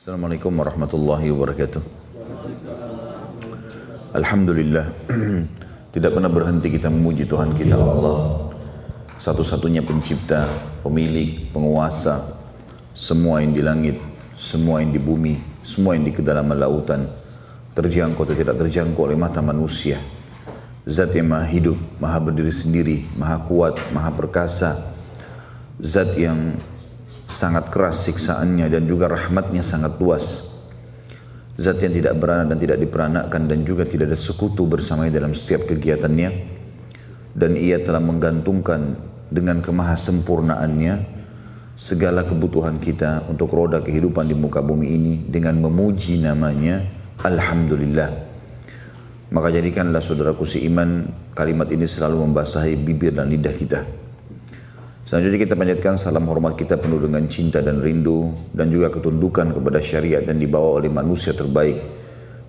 Assalamualaikum warahmatullahi wabarakatuh. Alhamdulillah, tidak pernah berhenti kita memuji Tuhan kita Allah, satu-satunya pencipta, pemilik, penguasa, semua yang di langit, semua yang di bumi, semua yang di kedalaman lautan, terjangkau atau tidak terjangkau oleh mata manusia. Zat yang maha hidup, maha berdiri sendiri, maha kuat, maha perkasa, zat yang sangat keras siksaannya dan juga rahmatnya sangat luas. Zat yang tidak beranak dan tidak diperanakan dan juga tidak ada sekutu bersamanya dalam setiap kegiatannya. Dan ia telah menggantungkan dengan kemahasempurnaannya segala kebutuhan kita untuk roda kehidupan di muka bumi ini dengan memuji namanya Alhamdulillah. Maka jadikanlah saudaraku seiman kalimat ini selalu membasahi bibir dan lidah kita. Selanjutnya kita panjatkan salam hormat kita penuh dengan cinta dan rindu dan juga ketundukan kepada syariat dan dibawa oleh manusia terbaik,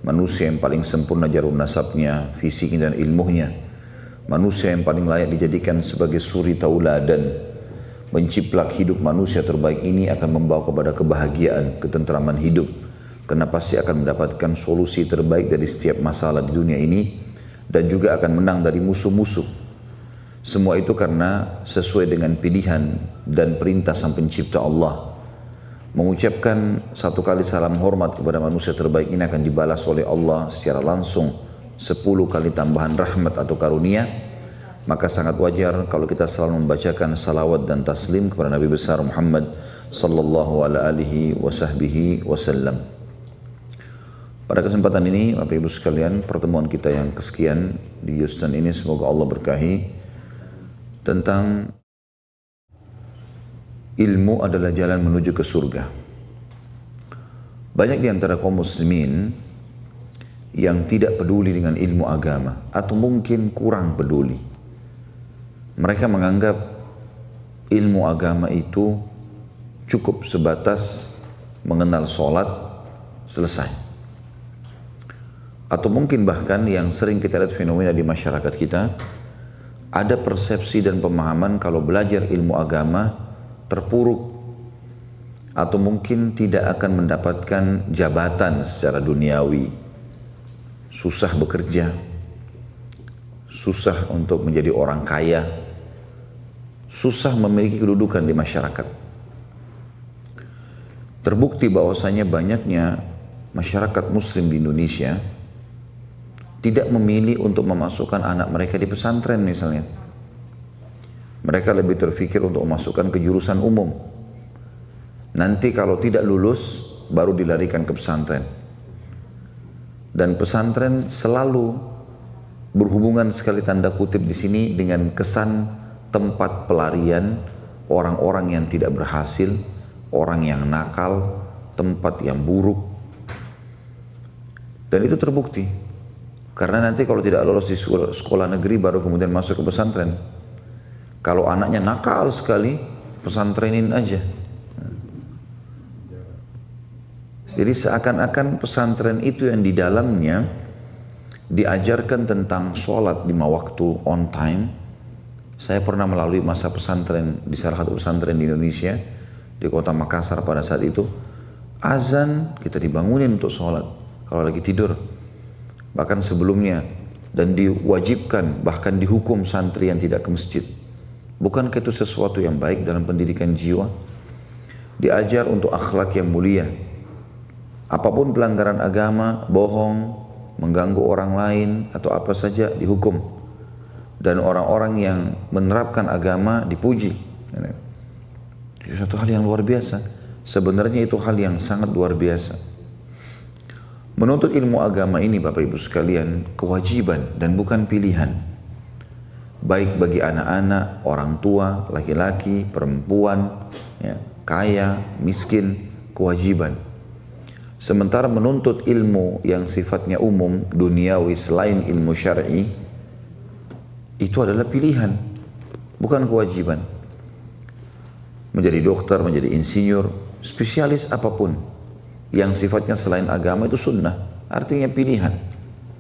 manusia yang paling sempurna jarum nasabnya, fisiknya dan ilmunya, manusia yang paling layak dijadikan sebagai suri tauladan. Menciplak hidup manusia terbaik ini akan membawa kepada kebahagiaan, ketentraman hidup, karena pasti akan mendapatkan solusi terbaik dari setiap masalah di dunia ini dan juga akan menang dari musuh-musuh. Semua itu karena sesuai dengan pilihan dan perintah Sang Pencipta Allah. Mengucapkan satu kali salam hormat kepada manusia terbaik ini akan dibalas oleh Allah secara langsung 10 kali tambahan rahmat atau karunia. Maka sangat wajar kalau kita selalu membacakan salawat dan taslim kepada Nabi besar Muhammad sallallahu alaihi wasallam. Pada kesempatan ini, Bapak Ibu sekalian, pertemuan kita yang kesekian di Houston ini semoga Allah berkahi, tentang ilmu adalah jalan menuju ke surga. Banyak di antara kaum muslimin yang tidak peduli dengan ilmu agama atau mungkin kurang peduli. Mereka menganggap ilmu agama itu cukup sebatas mengenal sholat, selesai. Atau mungkin bahkan yang sering kita lihat fenomena di masyarakat kita, ada persepsi dan pemahaman kalau belajar ilmu agama terpuruk atau mungkin tidak akan mendapatkan jabatan secara duniawi, susah bekerja, susah untuk menjadi orang kaya, susah memiliki kedudukan di masyarakat. Terbukti bahwasanya banyaknya masyarakat muslim di Indonesia tidak memilih untuk memasukkan anak mereka di pesantren misalnya. Mereka lebih terfikir untuk memasukkan ke jurusan umum. Nanti kalau tidak lulus, baru dilarikan ke pesantren. Dan pesantren selalu berhubungan sekali tanda kutip di sini dengan kesan tempat pelarian orang-orang yang tidak berhasil, orang yang nakal, tempat yang buruk. Dan itu terbukti. Karena nanti kalau tidak lolos di sekolah negeri baru kemudian masuk ke pesantren. Kalau anaknya nakal sekali, pesantrenin aja. Jadi seakan-akan pesantren itu yang di dalamnya diajarkan tentang sholat 5 waktu on time. Saya pernah melalui masa pesantren di salah satu pesantren di Indonesia, di kota Makassar pada saat itu. Azan kita dibangunin untuk sholat kalau lagi tidur. Bahkan sebelumnya, dan diwajibkan bahkan dihukum santri yang tidak ke masjid. Bukankah itu sesuatu yang baik dalam pendidikan jiwa? Diajar untuk akhlak yang mulia. Apapun pelanggaran agama, bohong, mengganggu orang lain atau apa saja dihukum. Dan orang-orang yang menerapkan agama dipuji. Itu satu hal yang luar biasa. Sebenarnya itu hal yang sangat luar biasa. Menuntut ilmu agama ini Bapak Ibu sekalian kewajiban dan bukan pilihan. Baik bagi anak-anak, orang tua, laki-laki, perempuan, ya, kaya, miskin, kewajiban. Sementara menuntut ilmu yang sifatnya umum, duniawi selain ilmu syar'i, itu adalah pilihan, bukan kewajiban. Menjadi dokter, menjadi insinyur, spesialis apapun yang sifatnya selain agama itu sunnah, artinya pilihan.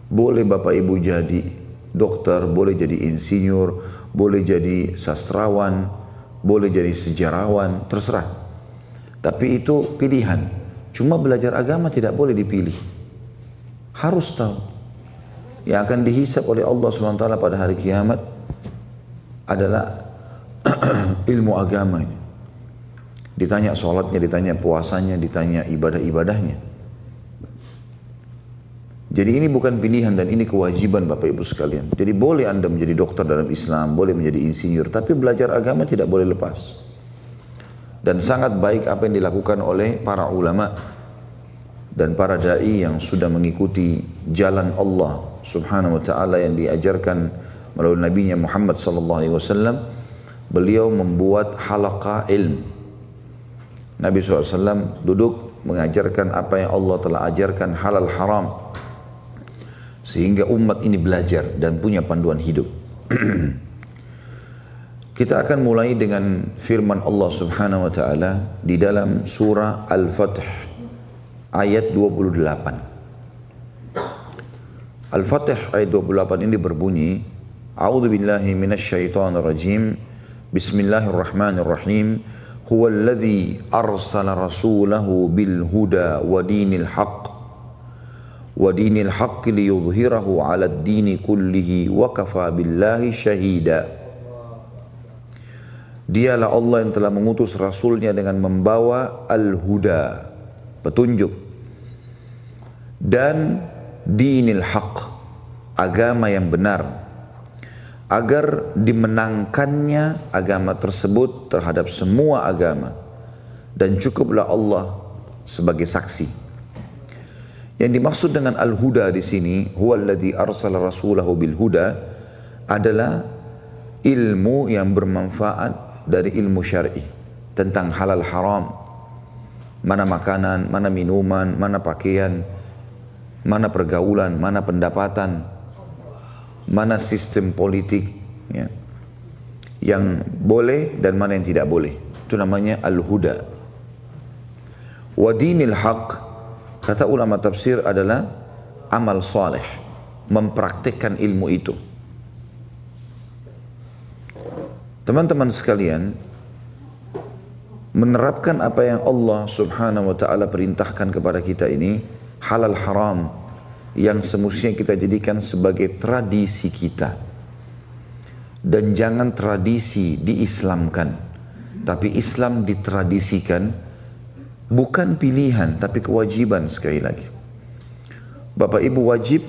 Boleh Bapak Ibu jadi dokter, boleh jadi insinyur, boleh jadi sastrawan, boleh jadi sejarawan, terserah. Tapi itu pilihan. Cuma belajar agama tidak boleh dipilih. Harus tahu. Yang akan dihisab oleh Allah SWT pada hari kiamat adalah ilmu agama ini. Ditanya sholatnya, ditanya puasanya, ditanya ibadah-ibadahnya. Jadi ini bukan pilihan dan ini kewajiban Bapak Ibu sekalian. Jadi boleh Anda menjadi dokter dalam Islam, boleh menjadi insinyur, tapi belajar agama tidak boleh lepas. Dan sangat baik apa yang dilakukan oleh para ulama dan para da'i yang sudah mengikuti jalan Allah Subhanahu wa taala yang diajarkan melalui nabinya Muhammad sallallahu alaihi wasallam. Beliau membuat halaqah ilm. Nabi SAW duduk mengajarkan apa yang Allah telah ajarkan halal haram. Sehingga umat ini belajar dan punya panduan hidup. Kita akan mulai dengan firman Allah Subhanahu wa taala di dalam surah Al-Fath ayat 28. Al-Fath ayat 28 ini berbunyi, A'udzu billahi minasyaitonir rajim. Bismillahirrahmanirrahim. Huwallazi arsala rasulahu bil huda wa dinil haqq liyudhhirahu 'alad dini kullihi wa kafa billahi syahida. Dialah Allah yang telah mengutus rasulnya dengan membawa al-huda, petunjuk, dan dinil haqq, agama yang benar, agar dimenangkannya agama tersebut terhadap semua agama, dan cukuplah Allah sebagai saksi. Yang dimaksud dengan al-huda di sini, huwallazi arsala rasulahu bil huda, adalah ilmu yang bermanfaat dari ilmu syar'i tentang halal haram, mana makanan, mana minuman, mana pakaian, mana pergaulan, mana pendapatan, mana sistem politik, ya, yang boleh dan mana yang tidak boleh. Itu namanya al-huda. Wa dinil haqq, kata ulama tafsir, adalah amal saleh, mempraktikkan ilmu itu. Teman-teman sekalian, menerapkan apa yang Allah Subhanahu wa taala perintahkan kepada kita ini, halal haram, yang semestinya kita jadikan sebagai tradisi kita. Dan jangan tradisi diislamkan, tapi Islam ditradisikan, bukan pilihan tapi kewajiban. Sekali lagi, Bapak Ibu wajib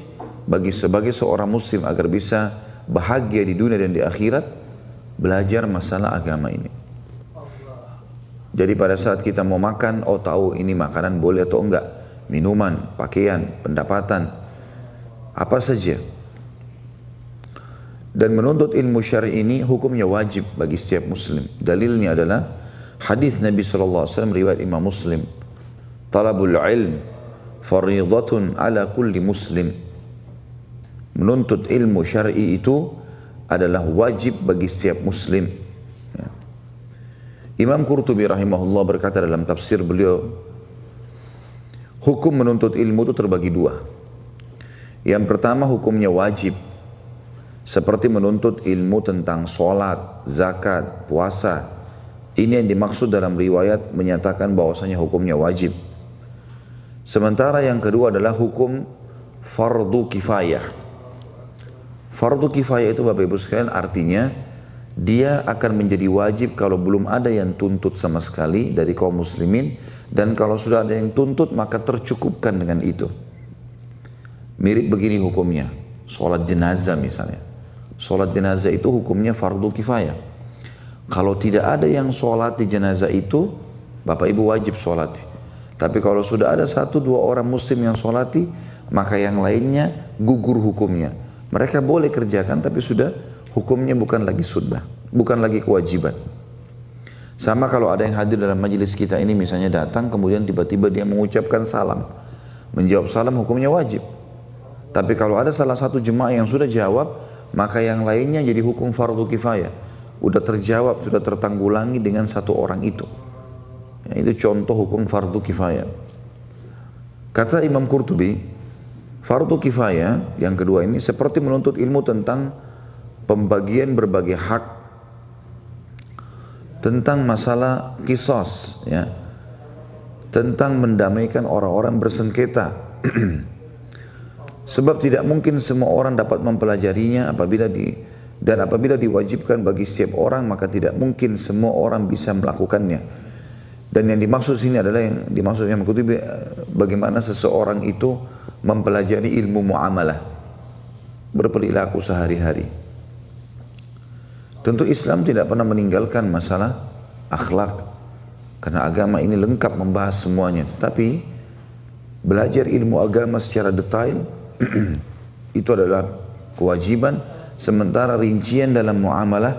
sebagai seorang muslim agar bisa bahagia di dunia dan di akhirat, belajar masalah agama ini. Jadi pada saat kita mau makan, oh tahu ini makanan boleh atau enggak, minuman, pakaian, pendapatan, apa saja. Dan menuntut ilmu syar'i ini hukumnya wajib bagi setiap muslim. Dalilnya adalah hadis Nabi SAW riwayat Imam Muslim, talabul ilm fariidatun ala kulli muslim. Menuntut ilmu syar'i itu adalah wajib bagi setiap muslim. Ya. Imam Qurtubi rahimahullah berkata dalam tafsir beliau, hukum menuntut ilmu itu terbagi dua. Yang pertama hukumnya wajib, seperti menuntut ilmu tentang sholat, zakat, puasa. Ini yang dimaksud dalam riwayat menyatakan bahwasanya hukumnya wajib. Sementara yang kedua adalah hukum fardu kifayah. Fardu kifayah itu Bapak Ibu sekalian artinya dia akan menjadi wajib kalau belum ada yang tuntut sama sekali dari kaum muslimin, dan kalau sudah ada yang tuntut maka tercukupkan dengan itu. Mirip begini hukumnya, sholat jenazah misalnya. Sholat jenazah itu hukumnya fardu kifayah. Kalau tidak ada yang sholat di jenazah itu, Bapak Ibu wajib sholat. Tapi kalau sudah ada 1-2 orang muslim yang sholati, maka yang lainnya gugur hukumnya. Mereka boleh kerjakan tapi sudah hukumnya bukan lagi sunnah, bukan lagi kewajiban. Sama kalau ada yang hadir dalam majelis kita ini misalnya datang kemudian tiba-tiba dia mengucapkan salam, menjawab salam hukumnya wajib. Tapi kalau ada salah satu jemaah yang sudah jawab, maka yang lainnya jadi hukum fardu kifayah. Udah terjawab, sudah tertanggulangi dengan 1 orang itu. Ya, itu contoh hukum fardu kifayah. Kata Imam Qurtubi, fardu kifayah yang kedua ini seperti menuntut ilmu tentang pembagian berbagai hak, tentang masalah qisas, ya, tentang mendamaikan orang-orang bersengketa. Sebab tidak mungkin semua orang dapat mempelajarinya dan apabila diwajibkan bagi setiap orang maka tidak mungkin semua orang bisa melakukannya. Dan yang dimaksud sini adalah yang dimaksud yang mengikuti bagaimana seseorang itu mempelajari ilmu muamalah, berperilaku sehari-hari. Tentu Islam tidak pernah meninggalkan masalah akhlak, karena agama ini lengkap membahas semuanya. Tetapi belajar ilmu agama secara detail itu adalah kewajiban, sementara rincian dalam muamalah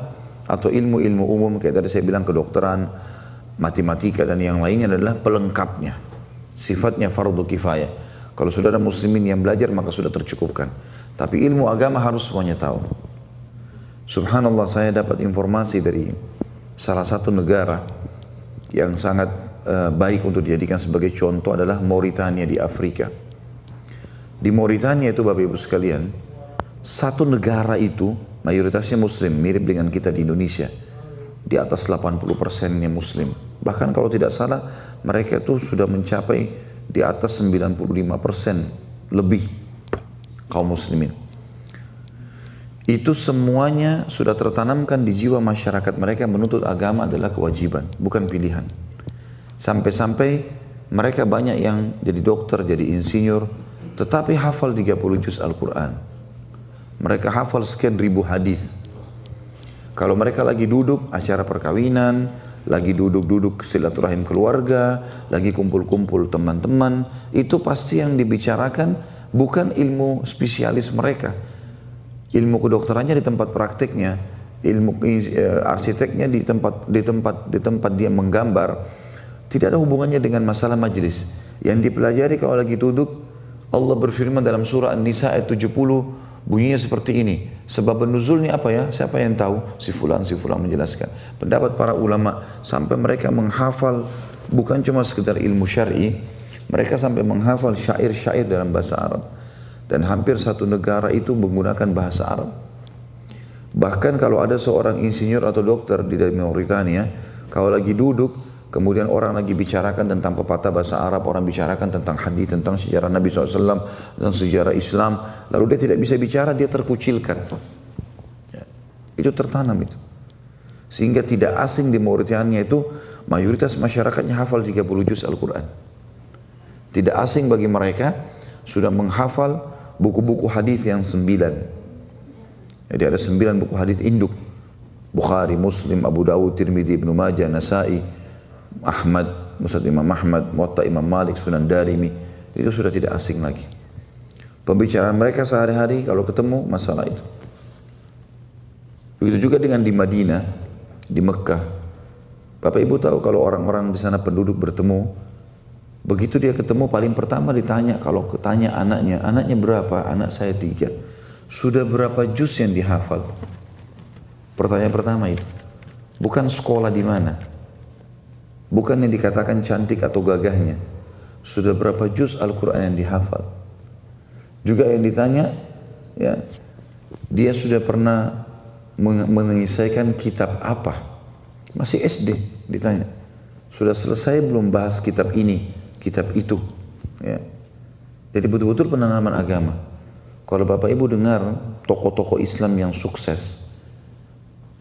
atau ilmu-ilmu umum kayak tadi saya bilang kedokteran, matematika dan yang lainnya adalah pelengkapnya. Sifatnya fardu kifayah. Kalau sudah ada muslimin yang belajar maka sudah tercukupkan. Tapi ilmu agama harus semuanya tahu. Subhanallah, saya dapat informasi dari salah satu negara yang sangat baik untuk dijadikan sebagai contoh adalah Mauritania di Afrika. Di Mauritania itu Bapak Ibu sekalian, satu negara itu mayoritasnya muslim, mirip dengan kita di Indonesia. Di atas 80%-nya muslim. Bahkan kalau tidak salah mereka itu sudah mencapai di atas 95% lebih kaum muslimin. Itu semuanya sudah tertanamkan di jiwa masyarakat mereka, menuntut agama adalah kewajiban, bukan pilihan. Sampai-sampai mereka banyak yang jadi dokter, jadi insinyur, tetapi hafal 30 juz Al-Quran. Mereka hafal sekian ribu hadis. Kalau mereka lagi duduk acara perkawinan, lagi duduk-duduk silaturahim keluarga, lagi kumpul-kumpul teman-teman, itu pasti yang dibicarakan bukan ilmu spesialis mereka. Ilmu kedokterannya di tempat praktiknya, ilmu arsiteknya di tempat dia menggambar, tidak ada hubungannya dengan masalah majlis. Yang dipelajari kalau lagi duduk, Allah berfirman dalam surah An-Nisa ayat 70, bunyinya seperti ini. Sebab nuzulnya apa ya? Siapa yang tahu? Si fulan menjelaskan. Pendapat para ulama sampai mereka menghafal bukan cuma sekedar ilmu syar'i, mereka sampai menghafal syair-syair dalam bahasa Arab. Dan hampir satu negara itu menggunakan bahasa Arab. Bahkan kalau ada seorang insinyur atau dokter di dari Mauritania, kalau lagi duduk, kemudian orang lagi bicarakan tentang pepatah bahasa Arab, orang bicarakan tentang hadis, tentang sejarah Nabi SAW, dan sejarah Islam, lalu dia tidak bisa bicara, dia terkucilkan. Ya, itu tertanam itu. Sehingga tidak asing di Mauritania itu, mayoritas masyarakatnya hafal 30 juz Al-Quran. Tidak asing bagi mereka, sudah menghafal buku-buku hadis yang 9. Jadi ada 9 buku hadis induk. Bukhari, Muslim, Abu Dawud, Tirmidzi, Ibnu Majah, Nasai, Ahmad, Musnad Imam Ahmad, Muwatta Imam Malik, Sunan Darimi. Itu sudah tidak asing lagi. Pembicaraan mereka sehari-hari kalau ketemu masalah itu. Begitu juga dengan di Madinah, di Mekah. Bapak Ibu tahu kalau orang-orang di sana penduduk bertemu, begitu dia ketemu paling pertama ditanya, kalau ketanya anaknya berapa? Anak saya 3. Sudah berapa juz yang dihafal? Pertanyaan pertama itu. Bukan sekolah di mana. Bukan yang dikatakan cantik atau gagahnya. Sudah berapa juz Al-Quran yang dihafal? Juga yang ditanya, ya, dia sudah pernah menyelesaikan kitab apa? Masih SD ditanya. Sudah selesai belum bahas kitab ini? Kitab itu, ya. Jadi betul-betul penanaman agama. Kalau Bapak Ibu dengar tokoh-tokoh Islam yang sukses,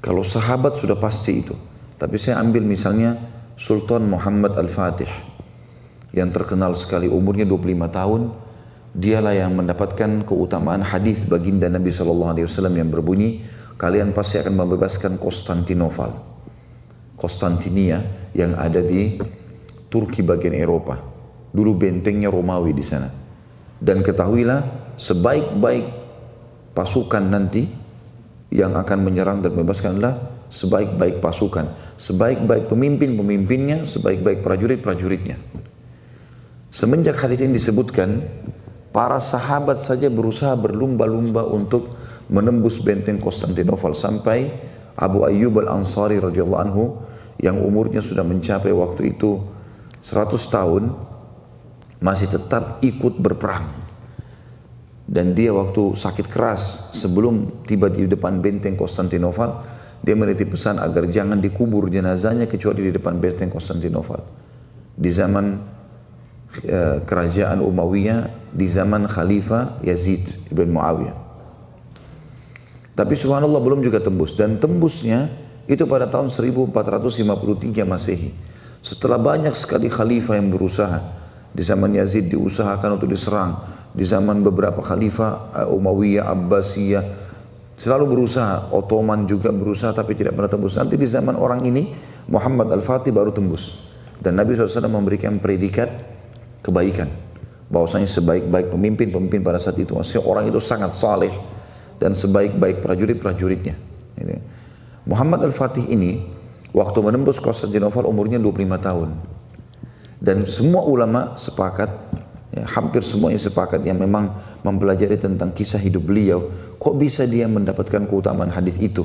kalau sahabat sudah pasti itu. Tapi saya ambil misalnya Sultan Muhammad Al-Fatih, yang terkenal sekali, umurnya 25 tahun, dialah yang mendapatkan keutamaan hadis baginda Nabi SAW yang berbunyi, kalian pasti akan membebaskan Konstantinopel, Konstantinia yang ada di Turki bagian Eropa. Dulu bentengnya Romawi di sana. Dan ketahuilah, sebaik-baik pasukan nanti yang akan menyerang dan membebaskan adalah sebaik-baik pasukan, sebaik-baik pemimpin-pemimpinnya, sebaik-baik prajurit-prajuritnya. Semenjak hadis ini disebutkan, para sahabat saja berusaha berlumba-lumba untuk menembus benteng Konstantinopel, sampai Abu Ayyub Al-Ansari radhiyallahu anhu yang umurnya sudah mencapai waktu itu 100 tahun masih tetap ikut berperang. Dan dia waktu sakit keras sebelum tiba di depan benteng Konstantinopel, dia menitip pesan agar jangan dikubur jenazahnya kecuali di depan benteng Konstantinopel. Di zaman kerajaan Umayyah di zaman Khalifah Yazid ibn Muawiyah. Tapi subhanallah belum juga tembus, dan tembusnya itu pada tahun 1453 Masehi. Setelah banyak sekali khalifah yang berusaha, di zaman Yazid diusahakan untuk diserang, di zaman beberapa khalifah Umayyah, Abbasiyah selalu berusaha, Ottoman juga berusaha tapi tidak pernah tembus. Nanti di zaman orang ini Muhammad Al-Fatih baru tembus, dan Nabi SAW memberikan predikat kebaikan, bahwasanya sebaik-baik pemimpin pada saat itu, orang itu sangat saleh dan sebaik-baik prajurit-prajuritnya. Muhammad Al-Fatih ini waktu menembus Konstantinopel umurnya 25 tahun. Dan semua ulama sepakat, hampir semuanya sepakat yang memang mempelajari tentang kisah hidup beliau, kok bisa dia mendapatkan keutamaan hadis itu?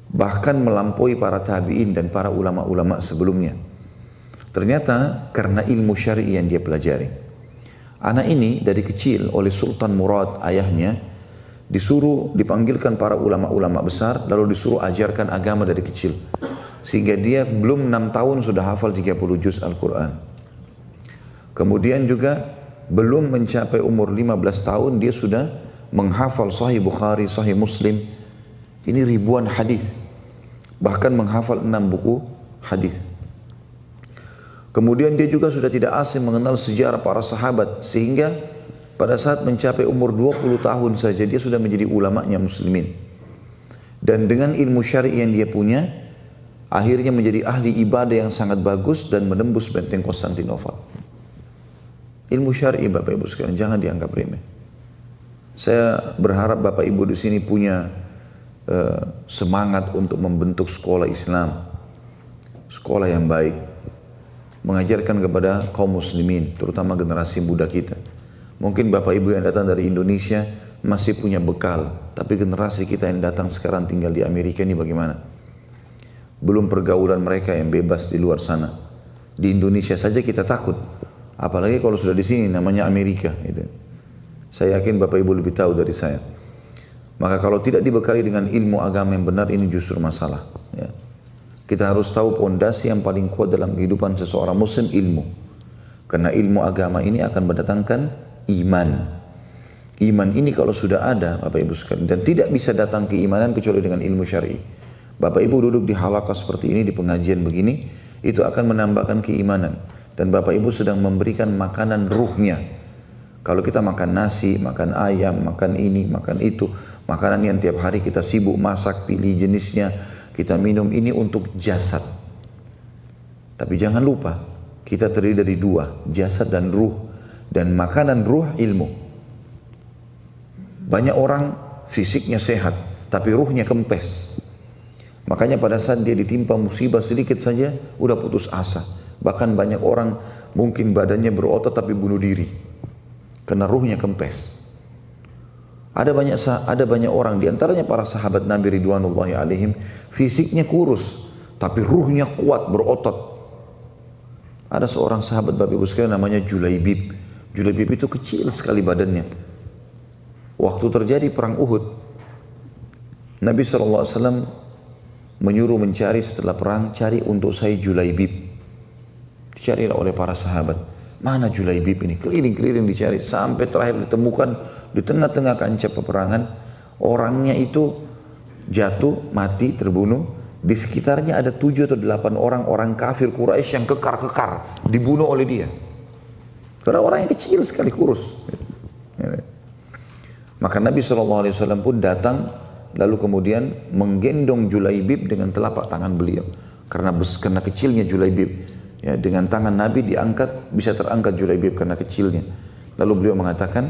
Bahkan melampaui para tabi'in dan para ulama-ulama sebelumnya. Ternyata karena ilmu syar'i yang dia pelajari. Anak ini dari kecil oleh Sultan Murad ayahnya dipanggilkan para ulama-ulama besar, lalu disuruh ajarkan agama dari kecil. Sehingga dia belum 6 tahun sudah hafal 30 juz Al-Quran. Kemudian juga belum mencapai umur 15 tahun dia sudah menghafal Sahih Bukhari, Sahih Muslim. Ini ribuan hadis. Bahkan menghafal 6 buku hadis. Kemudian dia juga sudah tidak asing mengenal sejarah para sahabat, sehingga pada saat mencapai umur 20 tahun saja dia sudah menjadi ulamanya muslimin. Dan dengan ilmu syar'i yang dia punya, akhirnya menjadi ahli ibadah yang sangat bagus dan menembus benteng Konstantinopel. Ilmu syar'i Bapak Ibu sekalian jangan dianggap remeh. Saya berharap Bapak Ibu di sini punya semangat untuk membentuk sekolah Islam, sekolah yang baik, mengajarkan kepada kaum muslimin, terutama generasi muda kita. Mungkin Bapak Ibu yang datang dari Indonesia masih punya bekal, tapi generasi kita yang datang sekarang tinggal di Amerika ini bagaimana? Belum pergaulan mereka yang bebas di luar sana. Di Indonesia saja kita takut, apalagi kalau sudah di sini namanya Amerika. Gitu. Saya yakin Bapak Ibu lebih tahu dari saya. Maka kalau tidak dibekali dengan ilmu agama yang benar, ini justru masalah. Ya. Kita harus tahu pondasi yang paling kuat dalam kehidupan seseorang muslim, ilmu. Karena ilmu agama ini akan mendatangkan iman. Iman ini kalau sudah ada Bapak Ibu sekalian, dan tidak bisa datang keimanan kecuali dengan ilmu syar'i. Bapak Ibu duduk di halaqah seperti ini, di pengajian begini, itu akan menambahkan keimanan. Dan Bapak Ibu sedang memberikan makanan ruhnya. Kalau kita makan nasi, makan ayam, makan ini, makan itu, makanan yang tiap hari kita sibuk masak, pilih jenisnya, kita minum, ini untuk jasad. Tapi jangan lupa, kita terdiri dari dua, jasad dan ruh. Dan makanan ruh ilmu. Banyak orang fisiknya sehat, tapi ruhnya kempes. Makanya pada saat dia ditimpa musibah sedikit saja, udah putus asa. Bahkan banyak orang mungkin badannya berotot tapi bunuh diri. Karena ruhnya kempes. Ada banyak orang, diantaranya para sahabat Nabi Ridwanullahi alaihim, fisiknya kurus, tapi ruhnya kuat, berotot. Ada seorang sahabat Bapak Ibu sekalian namanya Julaibib. Julaibib itu kecil sekali badannya. Waktu terjadi perang Uhud, Nabi SAW menyuruh mencari setelah perang, cari untuk saya Julaibib. Dicarilah oleh para sahabat. Mana Julaibib ini? Keliling-keliling dicari. Sampai terakhir ditemukan di tengah-tengah kancah peperangan. Orangnya itu jatuh, mati, terbunuh. Di sekitarnya ada 7 atau 8 orang kafir Quraisy yang kekar-kekar. Dibunuh oleh dia. Karena orang yang kecil sekali, kurus. Maka Nabi SAW pun datang, lalu kemudian menggendong Julaibib dengan telapak tangan beliau. Karena kecilnya Julaibib, ya, dengan tangan Nabi diangkat, bisa terangkat Julaibib karena kecilnya. Lalu beliau mengatakan,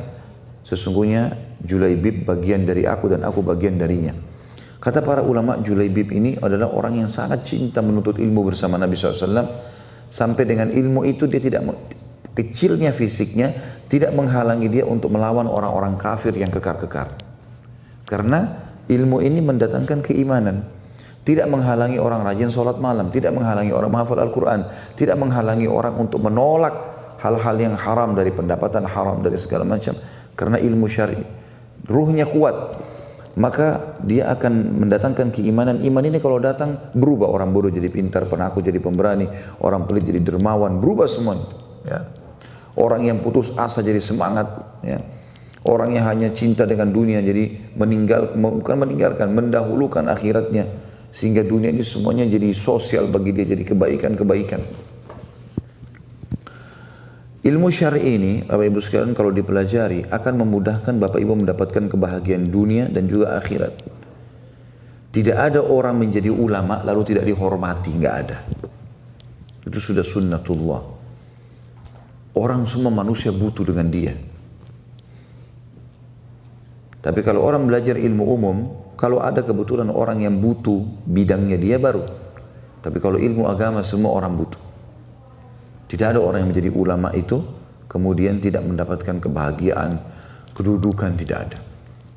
sesungguhnya Julaibib bagian dari aku dan aku bagian darinya. Kata para ulama, Julaibib ini adalah orang yang sangat cinta menuntut ilmu bersama Nabi SAW. Sampai dengan ilmu itu dia kecilnya fisiknya tidak menghalangi dia untuk melawan orang-orang kafir yang kekar-kekar. Karena ilmu ini mendatangkan keimanan. Tidak menghalangi orang rajin sholat malam, tidak menghalangi orang menghafal Al-Quran, tidak menghalangi orang untuk menolak hal-hal yang haram dari pendapatan haram, dari segala macam. Karena ilmu syar'i, ruhnya kuat, maka dia akan mendatangkan keimanan. Iman ini kalau datang berubah, orang bodoh jadi pintar, penakut jadi pemberani, orang pelit jadi dermawan, berubah semuanya. Ya. Orang yang putus asa jadi semangat. Ya. Orang yang hanya cinta dengan dunia jadi bukan meninggalkan, mendahulukan akhiratnya. Sehingga dunia ini semuanya jadi sosial bagi dia, jadi kebaikan-kebaikan. Ilmu syar'i ini, Bapak Ibu sekalian, kalau dipelajari akan memudahkan Bapak Ibu mendapatkan kebahagiaan dunia dan juga akhirat. Tidak ada orang menjadi ulama lalu tidak dihormati, nggak ada. Itu sudah sunnatullah. Orang semua manusia butuh dengan dia. Tapi kalau orang belajar ilmu umum, kalau ada kebetulan orang yang butuh bidangnya dia baru. Tapi kalau ilmu agama semua orang butuh. Tidak ada orang yang menjadi ulama itu kemudian tidak mendapatkan kebahagiaan, kedudukan, tidak ada.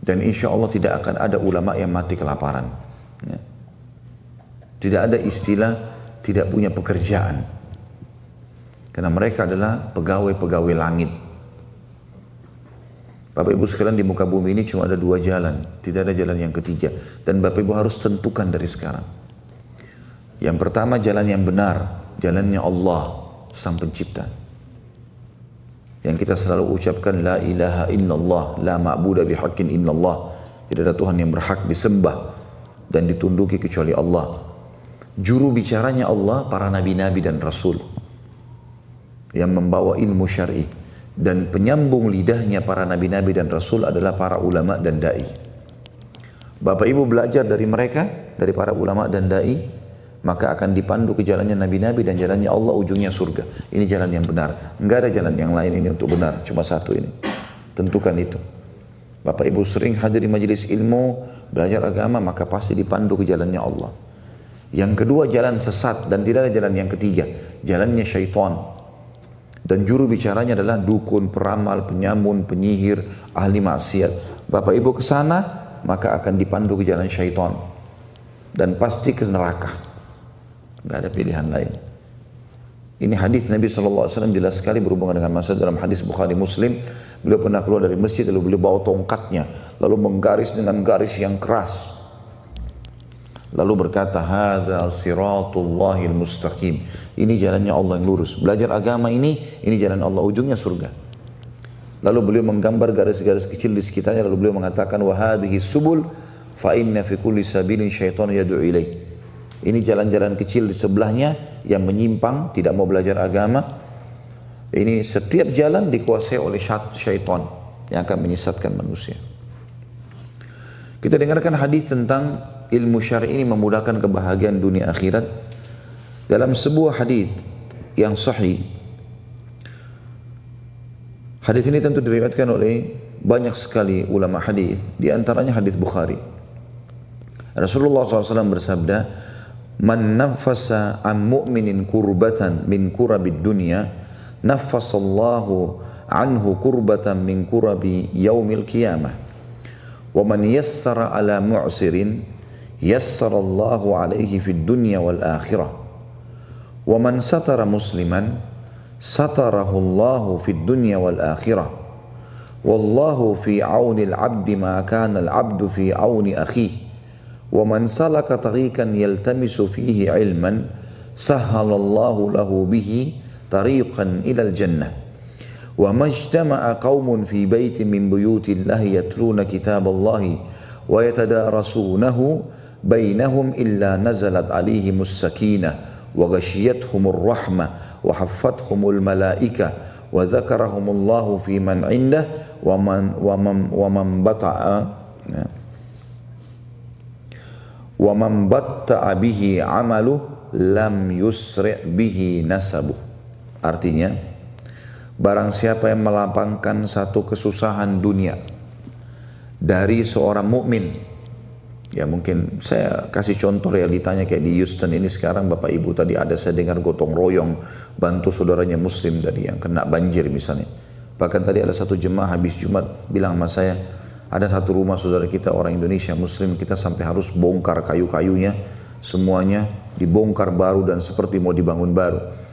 Dan insya Allah tidak akan ada ulama yang mati kelaparan. Ya. Tidak ada istilah tidak punya pekerjaan. Karena mereka adalah pegawai-pegawai langit. Bapak Ibu sekalian, di muka bumi ini cuma ada dua jalan. Tidak ada jalan yang ketiga. Dan Bapak Ibu harus tentukan dari sekarang. Yang pertama jalan yang benar. Jalannya Allah, Sang Pencipta. Yang kita selalu ucapkan la ilaha illallah, la ma'budu bihaqqin illallah. Tidak ada Tuhan yang berhak disembah dan ditunduki kecuali Allah. Juru bicaranya Allah, para nabi-nabi dan rasul yang membawa ilmu syar'i, dan penyambung lidahnya para nabi-nabi dan rasul adalah para ulama dan dai. Bapak Ibu belajar dari mereka, dari para ulama dan dai, maka akan dipandu ke jalannya nabi-nabi dan jalannya Allah, ujungnya surga. Ini jalan yang benar. Enggak ada jalan yang lain ini untuk benar, cuma satu ini. Tentukan itu. Bapak Ibu sering hadir di majelis ilmu, belajar agama, maka pasti dipandu ke jalannya Allah. Yang kedua jalan sesat dan tidak ada jalan yang ketiga, jalannya syaitan. Dan juru bicaranya adalah dukun, peramal, penyamun, penyihir, ahli maksiat. Bapak Ibu ke sana, maka akan dipandu ke jalan syaitan. Dan pasti ke neraka. Nggak ada pilihan lain. Ini hadis Nabi SAW jelas sekali berhubungan dengan masalah dalam hadis Bukhari Muslim. Beliau pernah keluar dari masjid lalu beliau bawa tongkatnya, lalu menggaris dengan garis yang keras. Lalu berkata, hadza siratullahil mustaqim. Ini jalannya Allah yang lurus. Belajar agama ini jalan Allah, ujungnya surga. Lalu beliau menggambar garis-garis kecil di sekitarnya, lalu beliau mengatakan, wa hadhihi subul fa inna fi kulli sabilin syaitan yad'u ilaih. Ini jalan-jalan kecil di sebelahnya yang menyimpang, tidak mau belajar agama. Ini setiap jalan dikuasai oleh syaitan yang akan menyesatkan manusia. Kita dengarkan hadis tentang ilmu syar'i ini memudahkan kebahagiaan dunia akhirat. Dalam sebuah hadis yang sahih, hadis ini tentu diriwayatkan oleh banyak sekali ulama hadis, di antaranya hadis Bukhari. Rasulullah SAW bersabda, man nafasa an mu'minin kurbatan min kurabid dunya, nafasallahu anhu kurbatan min kurabi yaumil qiyamah. Wa man yassara ala mu'sirin, yassarallahu alaihi fid dunya wal akhirah. Wa man satara musliman, satarahu Allahu fid dunya wal akhirah. Wallahu fi auni al-'abdi ma kana al-'abdu fi auni akhihi. Wa man salaka tariqan yaltamisu fihi 'ilman, sahhalallahu lahu bihi tariqan ila al-jannah. Wa majtama'a qaumun fi baitin min buyutillahi yatluna kitaballahi wa yatadarasunahu bainahum illa nazalat 'alaihimus sakinah wa ghashiyatuhumur rahmah wa haffathumul malaika wa dzakarahumullahu fi man 'indah wa man batta'a bihi 'amalu lam yusri' bihi nasabu. Artinya, barang siapa yang melapangkan satu kesusahan dunia dari seorang mukmin, ya mungkin saya kasih contoh realitanya kayak di Houston ini sekarang, Bapak Ibu tadi ada saya dengar gotong royong bantu saudaranya muslim tadi yang kena banjir misalnya. Bahkan tadi ada satu jemaah habis Jumat bilang sama saya, ada satu rumah saudara kita orang Indonesia muslim, kita sampai harus bongkar kayu-kayunya, semuanya dibongkar baru dan seperti mau dibangun baru.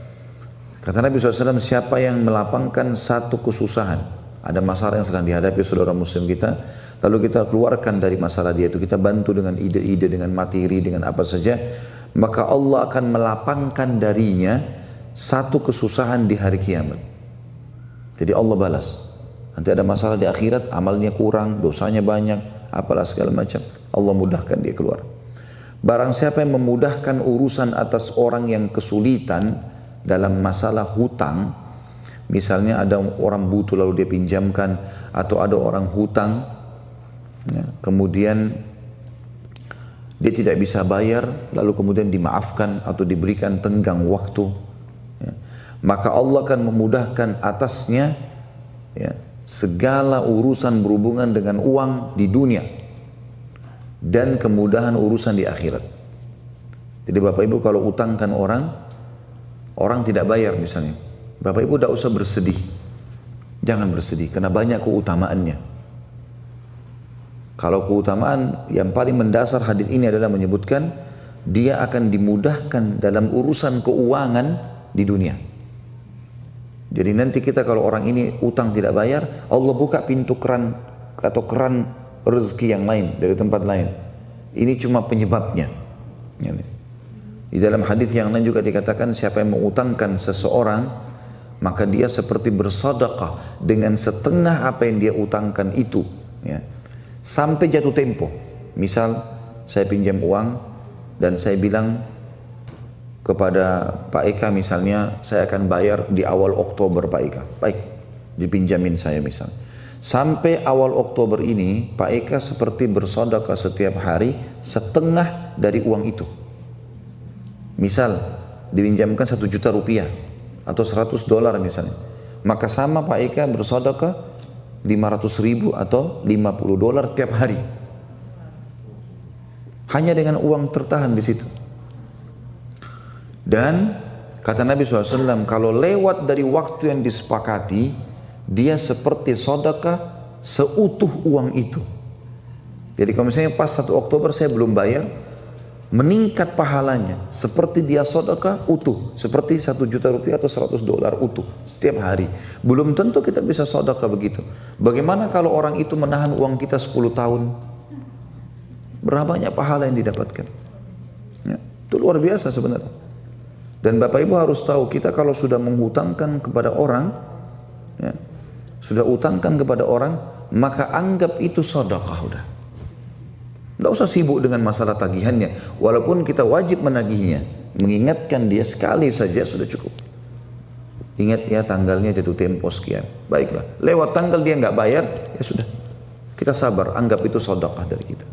Kata Nabi SAW, siapa yang melapangkan satu kesusahan, ada masalah yang sedang dihadapi saudara muslim kita, lalu kita keluarkan dari masalah dia itu, kita bantu dengan ide-ide, dengan materi, dengan apa saja, maka Allah akan melapangkan darinya satu kesusahan di hari kiamat. Jadi Allah balas. Nanti ada masalah di akhirat, amalnya kurang, dosanya banyak, apalah segala macam. Allah mudahkan dia keluar. Barang siapa yang memudahkan urusan atas orang yang kesulitan dalam masalah hutang, misalnya ada orang butuh lalu dia pinjamkan, atau ada orang hutang, ya, kemudian dia tidak bisa bayar, lalu kemudian dimaafkan atau diberikan tenggang waktu, ya, maka Allah akan memudahkan atasnya, ya, segala urusan berhubungan dengan uang di dunia dan kemudahan urusan di akhirat. Jadi Bapak Ibu kalau utangkan orang tidak bayar misalnya, Bapak Ibu tidak usah bersedih. Jangan bersedih karena banyak keutamaannya. Kalau keutamaan yang paling mendasar hadis ini adalah menyebutkan dia akan dimudahkan dalam urusan keuangan di dunia. Jadi nanti kita kalau orang ini utang tidak bayar, Allah buka pintu keran atau keran rezeki yang lain dari tempat lain. Ini cuma penyebabnya. Di dalam hadis yang lain juga dikatakan siapa yang mengutangkan seseorang, maka dia seperti bersedekah dengan setengah apa yang dia utangkan itu, ya, sampai jatuh tempo. Misal saya pinjam uang dan saya bilang kepada Pak Eka misalnya, saya akan bayar di awal Oktober Pak Eka. Baik, dipinjamin saya misal. Sampai awal Oktober ini, Pak Eka seperti bersedekah setiap hari setengah dari uang itu. Misal, dipinjamkan 1 juta rupiah atau $100 misalnya. Maka sama Pak Eka bersedekah 500.000 atau $50 tiap hari. Hanya dengan uang tertahan di situ. Dan kata Nabi SAW, kalau lewat dari waktu yang disepakati, dia seperti sedekah seutuh uang itu. Jadi kalau misalnya pas 1 Oktober saya belum bayar, meningkat pahalanya seperti dia sedekah utuh, seperti 1 juta rupiah atau $100 utuh setiap hari. Belum tentu kita bisa sedekah begitu. Bagaimana kalau orang itu menahan uang kita 10 tahun? Berapa banyak pahala yang didapatkan? Ya, itu luar biasa sebenarnya. Dan Bapak Ibu harus tahu, kita kalau sudah menghutangkan kepada orang, ya, sudah utangkan kepada orang, maka anggap itu sedekah udah. Tidak usah sibuk dengan masalah tagihannya, walaupun kita wajib menagihnya. Mengingatkan dia sekali saja sudah cukup. Ingat ya tanggalnya jatuh tempo sekian. Baiklah, lewat tanggal dia nggak bayar, ya sudah. Kita sabar, anggap itu sedekah dari kita.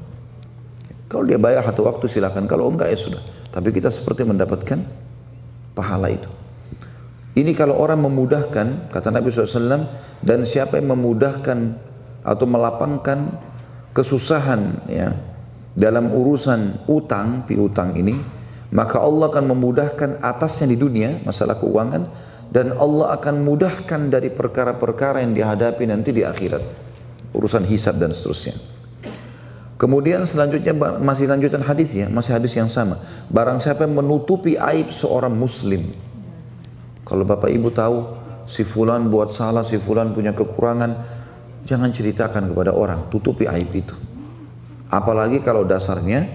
Kalau dia bayar satu waktu silakan, kalau enggak ya sudah. Tapi kita seperti mendapatkan pahala itu. Ini kalau orang memudahkan, kata Nabi SAW, dan siapa yang memudahkan atau melapangkan kesusahan, ya, dalam urusan utang, piutang ini, maka Allah akan memudahkan atasnya di dunia, masalah keuangan, dan Allah akan mudahkan dari perkara-perkara yang dihadapi nanti di akhirat, urusan hisab dan seterusnya. Kemudian selanjutnya masih lanjutan hadis ya, masih hadis yang sama. Barang siapa yang menutupi aib seorang muslim. Kalau Bapak Ibu tahu si fulan buat salah, si fulan punya kekurangan, jangan ceritakan kepada orang, tutupi aib itu. Apalagi kalau dasarnya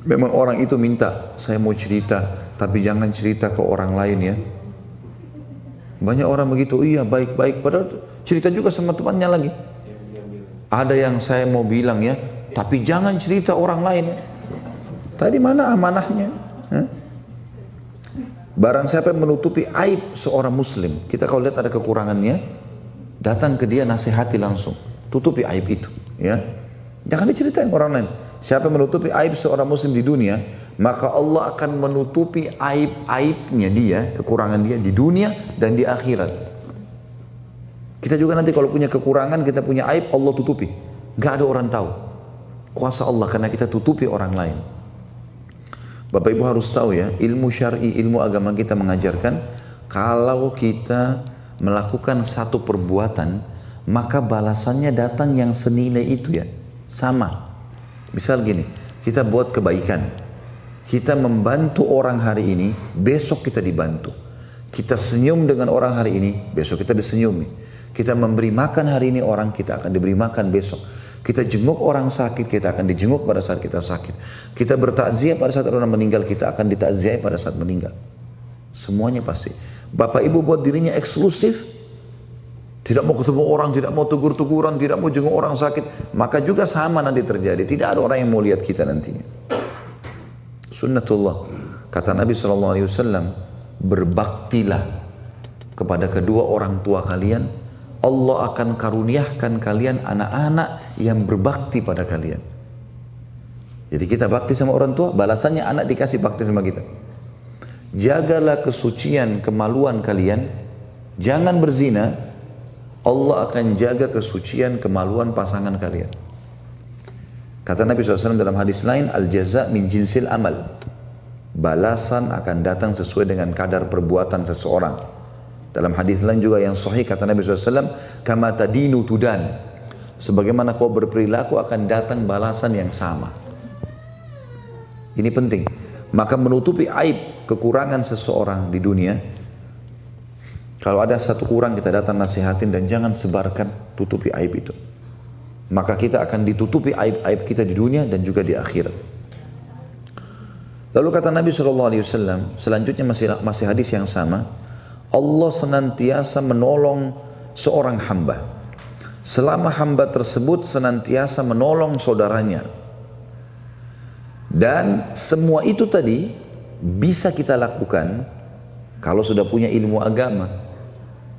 memang orang itu minta, saya mau cerita, tapi jangan cerita ke orang lain ya. Banyak orang begitu, iya baik-baik, padahal cerita juga sama temannya lagi. Ada yang saya mau bilang ya, tapi jangan cerita orang lain. Tadi mana amanahnya? Barang siapa yang menutupi aib seorang muslim, kita kalau lihat ada kekurangannya, datang ke dia nasihati langsung, tutupi aib itu, ya. Jangan diceritain orang lain. Siapa yang menutupi aib seorang muslim di dunia, maka Allah akan menutupi aib-aibnya dia, kekurangan dia di dunia dan di akhirat. Kita juga nanti kalau punya kekurangan, kita punya aib, Allah tutupi. Gak ada orang tahu. Kuasa Allah karena kita tutupi orang lain. Bapak Ibu harus tahu ya, ilmu syar'i, ilmu agama kita mengajarkan, kalau kita melakukan satu perbuatan, maka balasannya datang yang senilai itu ya, sama. Misal gini, kita buat kebaikan, kita membantu orang hari ini, besok kita dibantu. Kita senyum dengan orang hari ini, besok kita disenyumi. Kita memberi makan hari ini orang, kita akan diberi makan besok. Kita jenguk orang sakit, kita akan dijenguk pada saat kita sakit. Kita bertakziah pada saat orang meninggal, kita akan ditakziah pada saat meninggal. Semuanya pasti. Bapak ibu buat dirinya eksklusif, tidak mau ketemu orang, tidak mau tegur-teguran, tidak mau jenguk orang sakit, maka juga sama nanti terjadi. Tidak ada orang yang mau lihat kita nantinya. Sunnatullah. Kata Nabi SAW, berbaktilah kepada kedua orang tua kalian, Allah akan karuniakan kalian anak-anak yang berbakti pada kalian. Jadi kita bakti sama orang tua, balasannya anak dikasih bakti sama kita. Jagalah kesucian, kemaluan kalian, jangan berzina, Allah akan jaga kesucian, kemaluan pasangan kalian. Kata Nabi SAW dalam hadis lain, al-jaza min jinsil amal. Balasan akan datang sesuai dengan kadar perbuatan seseorang. Dalam hadis lain juga yang sahih kata Nabi SAW, kama tadinu tudan. Sebagaimana kau berperilaku akan datang balasan yang sama. Ini penting. Maka menutupi aib, kekurangan seseorang di dunia. Kalau ada satu kurang kita datang nasihatin dan jangan sebarkan, tutupi aib itu. Maka kita akan ditutupi aib-aib kita di dunia dan juga di akhirat. Lalu kata Nabi SAW, selanjutnya masih hadis yang sama, Allah senantiasa menolong seorang hamba selama hamba tersebut senantiasa menolong saudaranya. Dan semua itu tadi bisa kita lakukan kalau sudah punya ilmu agama.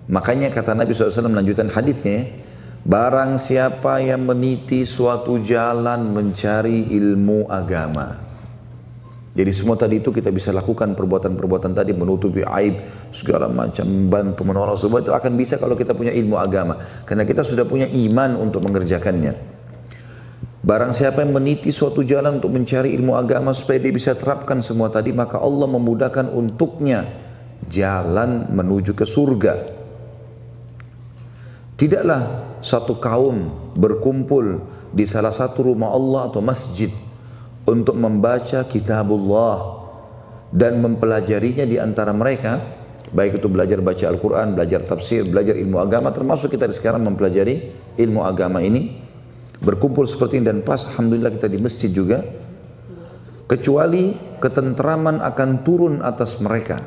Makanya kata Nabi SAW melanjutkan hadisnya, barang siapa yang meniti suatu jalan mencari ilmu agama. Jadi semua tadi itu kita bisa lakukan perbuatan-perbuatan tadi, menutupi aib, segala macam, membantu, menolong, semua itu akan bisa kalau kita punya ilmu agama. Karena kita sudah punya iman untuk mengerjakannya. Barang siapa yang meniti suatu jalan untuk mencari ilmu agama supaya dia bisa terapkan semua tadi, maka Allah memudahkan untuknya jalan menuju ke surga. Tidaklah satu kaum berkumpul di salah satu rumah Allah atau masjid untuk membaca kitabullah dan mempelajarinya di antara mereka, baik itu belajar baca Al-Quran, belajar tafsir, belajar ilmu agama, termasuk kita sekarang mempelajari ilmu agama ini, berkumpul seperti ini dan pas, alhamdulillah kita di masjid juga, kecuali ketentraman akan turun atas mereka,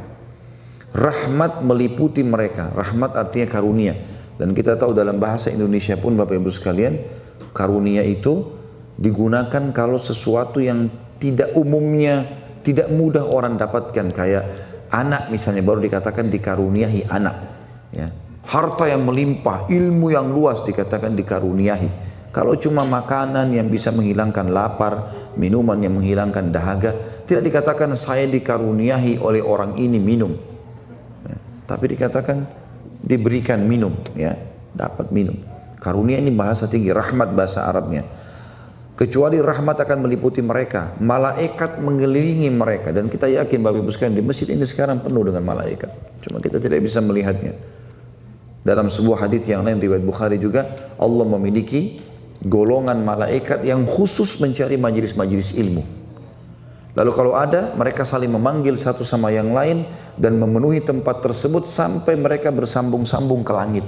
rahmat meliputi mereka. Rahmat artinya karunia, dan kita tahu dalam bahasa Indonesia pun Bapak Ibu sekalian, karunia itu digunakan kalau sesuatu yang tidak umumnya, tidak mudah orang dapatkan, kayak anak misalnya baru dikatakan dikaruniahi anak, ya. Harta yang melimpah, ilmu yang luas dikatakan dikaruniahi. Kalau cuma makanan yang bisa menghilangkan lapar, minuman yang menghilangkan dahaga, tidak dikatakan saya dikaruniahi oleh orang ini minum, ya. Tapi dikatakan diberikan minum, ya, dapat minum. Karunia ini bahasa tinggi, rahmat bahasa Arabnya. Kecuali rahmat akan meliputi mereka, malaikat mengelilingi mereka, dan kita yakin Bapak Ibu sekalian di masjid ini sekarang penuh dengan malaikat, cuma kita tidak bisa melihatnya. Dalam sebuah hadis yang lain riwayat Bukhari juga, Allah memiliki golongan malaikat yang khusus mencari majelis-majelis ilmu. Lalu kalau ada, mereka saling memanggil satu sama yang lain dan memenuhi tempat tersebut sampai mereka bersambung-sambung ke langit.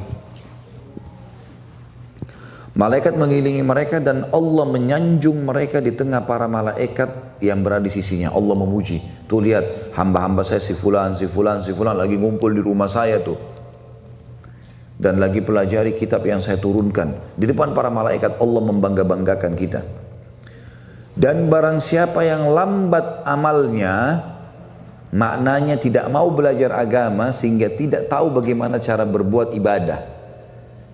Malaikat mengelilingi mereka dan Allah menyanjung mereka di tengah para malaikat yang berada di sisinya. Allah memuji. Tuh lihat, hamba-hamba saya si fulan lagi ngumpul di rumah saya tuh. Dan lagi pelajari kitab yang saya turunkan. Di depan para malaikat Allah membangga-banggakan kita. Dan barang siapa yang lambat amalnya, maknanya tidak mau belajar agama sehingga tidak tahu bagaimana cara berbuat ibadah.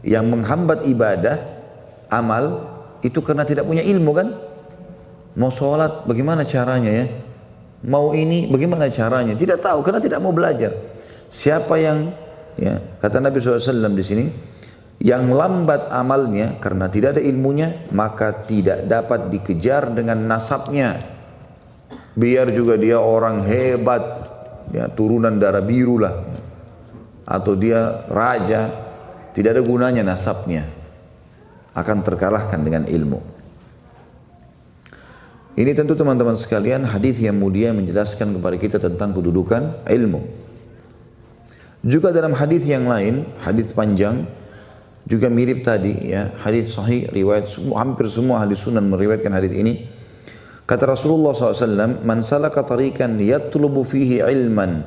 Yang menghambat ibadah, amal itu karena tidak punya ilmu kan. Mau sholat bagaimana caranya ya, mau ini bagaimana caranya, tidak tahu karena tidak mau belajar. Siapa yang, ya, kata Nabi SAW di sini, yang lambat amalnya karena tidak ada ilmunya, maka tidak dapat dikejar dengan nasabnya. Biar juga dia orang hebat, ya, turunan darah biru lah, atau dia raja, tidak ada gunanya nasabnya, akan terkalahkan dengan ilmu. Ini tentu teman-teman sekalian hadis yang mulia menjelaskan kepada kita tentang kedudukan ilmu. Juga dalam hadis yang lain, hadis panjang juga mirip tadi, ya, hadis sahih riwayat hampir semua ahli sunan meriwayatkan hadis ini. Kata Rasulullah SAW, man salaka tariqan yatlubu fihi ilman,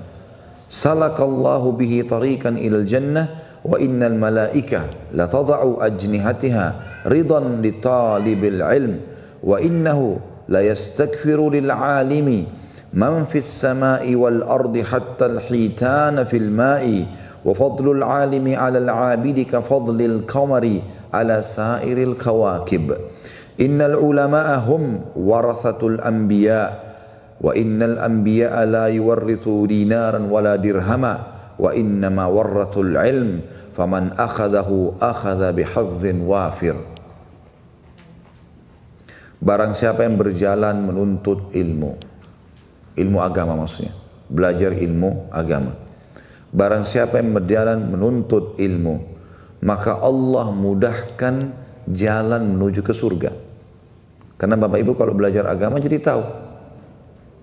salakallahu bihi tariqan ilal jannah wa innal malaika la tada'u ajnihatiha ridan li talibil ilm wa innahu la yastakfiru lil alimi man fis samai wal ardi hatta al hitana fil ma'i wa fadlul alimi ala al abidi ka fadlil qamari ala sairil kawakib innal ulama'a hum warathatul anbiya wa innal anbiya la yuwarrithu dinaran wala dirhama wa innama warratul ilm faman akhadahu akhadha bihadzin wafir. Barang siapa yang berjalan menuntut ilmu agama maksudnya, belajar ilmu agama. Barang siapa yang berjalan menuntut ilmu, maka Allah mudahkan jalan menuju ke surga. Karena Bapak Ibu kalau belajar agama jadi tahu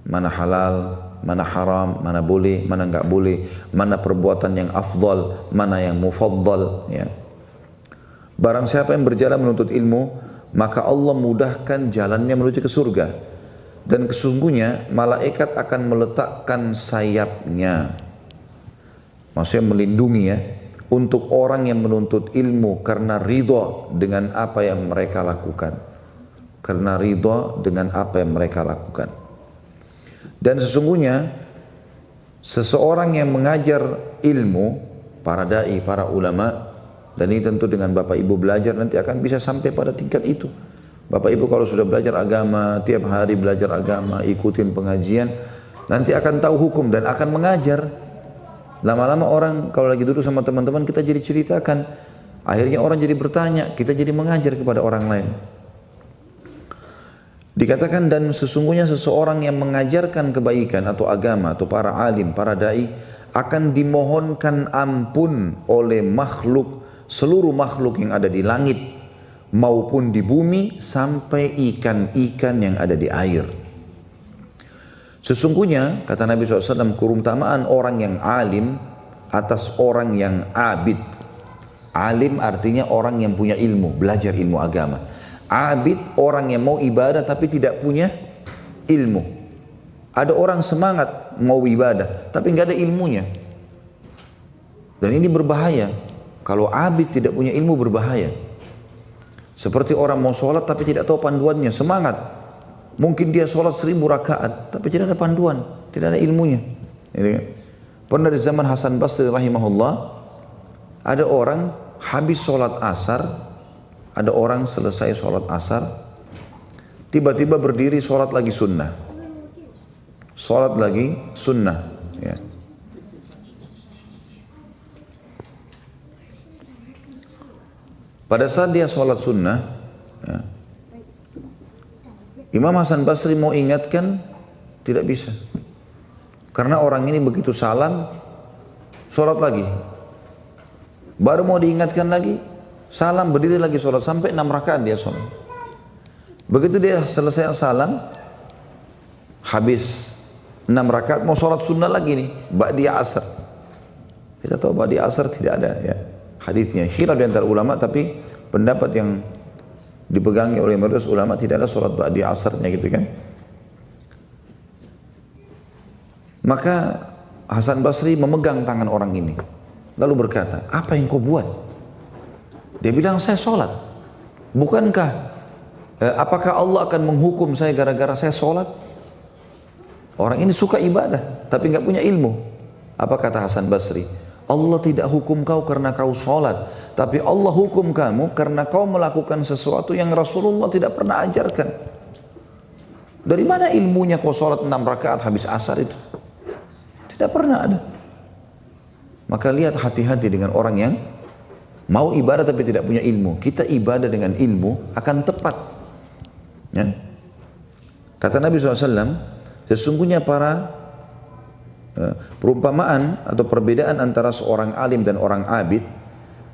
mana halal, mana haram, mana boleh, mana enggak boleh, mana perbuatan yang afdal, mana yang mufaddal, ya. Barang siapa yang berjalan menuntut ilmu, maka Allah mudahkan jalannya menuju ke surga. Dan kesungguhnya malaikat akan meletakkan sayapnya, maksudnya melindungi ya, untuk orang yang menuntut ilmu karena ridha dengan apa yang mereka lakukan. Karena ridha dengan apa yang mereka lakukan. Dan sesungguhnya seseorang yang mengajar ilmu, para dai, para ulama, dan ini tentu dengan Bapak Ibu belajar nanti akan bisa sampai pada tingkat itu. Bapak Ibu kalau sudah belajar agama, tiap hari belajar agama, ikutin pengajian, nanti akan tahu hukum dan akan mengajar. Lama-lama orang kalau lagi duduk sama teman-teman kita jadi ceritakan, akhirnya orang jadi bertanya, kita jadi mengajar kepada orang lain. Dikatakan dan sesungguhnya seseorang yang mengajarkan kebaikan atau agama atau para alim, para dai akan dimohonkan ampun oleh makhluk, seluruh makhluk yang ada di langit maupun di bumi sampai ikan-ikan yang ada di air. Sesungguhnya kata Nabi SAW, keutamaan orang yang alim atas orang yang abid. Alim artinya orang yang punya ilmu, belajar ilmu agama. Abid orang yang mau ibadah tapi tidak punya ilmu. Ada orang semangat mau ibadah tapi nggak ada ilmunya. Dan ini berbahaya. Kalau abid tidak punya ilmu berbahaya. Seperti orang mau sholat tapi tidak tahu panduannya, semangat. Mungkin dia sholat 1000 rakaat tapi tidak ada panduan, tidak ada ilmunya. Pernah di zaman Hasan Basri rahimahullah, ada orang habis sholat asar. Ada orang selesai sholat asar, tiba-tiba berdiri sholat lagi sunnah. Sholat lagi sunnah. Ya. Pada saat dia sholat sunnah, ya, Imam Hasan Basri mau ingatkan, tidak bisa. Karena orang ini begitu salam, sholat lagi. Baru mau diingatkan lagi, salam, berdiri lagi sholat, sampai 6 rakaat dia sholat. Begitu dia selesai salam, habis 6 rakaat, mau sholat sunnah lagi nih, ba'di asar. Kita tahu ba'di asar tidak ada ya hadisnya, khilaf di antara ulama, tapi pendapat yang dipegangi oleh mayoritas ulama tidak ada sholat ba'di asarnya gitu kan. Maka Hasan Basri memegang tangan orang ini, lalu berkata, apa yang kau buat? Dia bilang, saya sholat. Bukankah, apakah Allah akan menghukum saya gara-gara saya sholat? Orang ini suka ibadah, tapi nggak punya ilmu. Apa kata Hasan Basri? Allah tidak hukum kau karena kau sholat, tapi Allah hukum kamu karena kau melakukan sesuatu yang Rasulullah tidak pernah ajarkan. Dari mana ilmunya kau sholat 6 rakaat habis asar itu? Tidak pernah ada. Maka lihat hati-hati dengan orang yang mau ibadah tapi tidak punya ilmu. Kita ibadah dengan ilmu akan tepat. Ya. Kata Nabi SAW, sesungguhnya para perumpamaan atau perbedaan antara seorang alim dan orang abid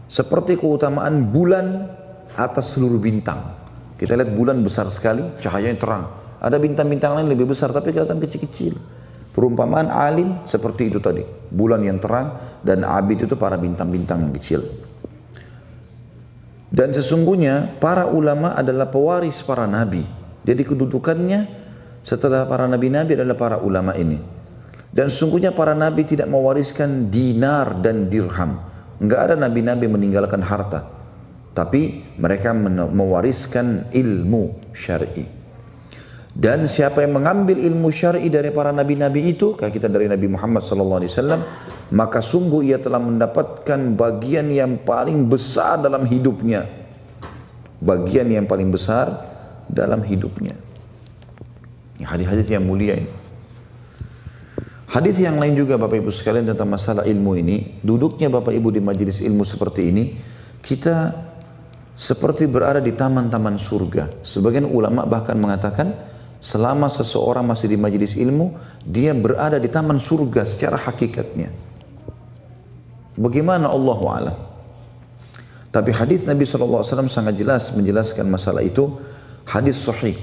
seperti keutamaan bulan atas seluruh bintang. Kita lihat bulan besar sekali, cahayanya terang. Ada bintang-bintang lain lebih besar tapi kelihatan kecil-kecil. Perumpamaan alim seperti itu tadi, bulan yang terang, dan abid itu para bintang-bintang yang kecil. Dan sesungguhnya para ulama adalah pewaris para nabi. Jadi kedudukannya setelah para nabi-nabi adalah para ulama ini. Dan sesungguhnya para nabi tidak mewariskan dinar dan dirham. Enggak ada nabi-nabi meninggalkan harta. Tapi mereka mewariskan ilmu syar'i. Dan siapa yang mengambil ilmu syar'i dari para nabi-nabi itu, kayak kita dari Nabi Muhammad SAW, maka sungguh ia telah mendapatkan bagian yang paling besar dalam hidupnya. Bagian yang paling besar dalam hidupnya. Ini hadis-hadis yang mulia ini. Hadis yang lain juga Bapak Ibu sekalian tentang masalah ilmu ini, duduknya Bapak Ibu di majelis ilmu seperti ini, kita seperti berada di taman-taman surga. Sebagian ulama bahkan mengatakan, selama seseorang masih di majelis ilmu, dia berada di taman surga secara hakikatnya. Bagaimana Allahu a'lam. Tapi hadis Nabi SAW sangat jelas menjelaskan masalah itu, hadis sahih.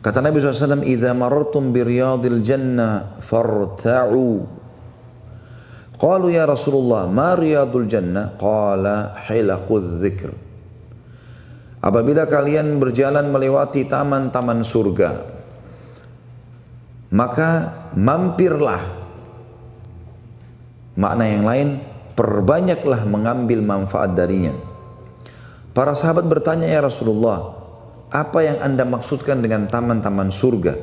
Kata Nabi SAW, "Idza marartum bi riyadil jannah farta'u." Qalu ya Rasulullah, "Ma riyadul jannah?" Qala hilaqudz dzikr. Apabila kalian berjalan melewati taman-taman surga, maka mampirlah. Makna yang lain, perbanyaklah mengambil manfaat darinya. Para sahabat bertanya, "Ya Rasulullah, apa yang anda maksudkan dengan taman-taman surga?"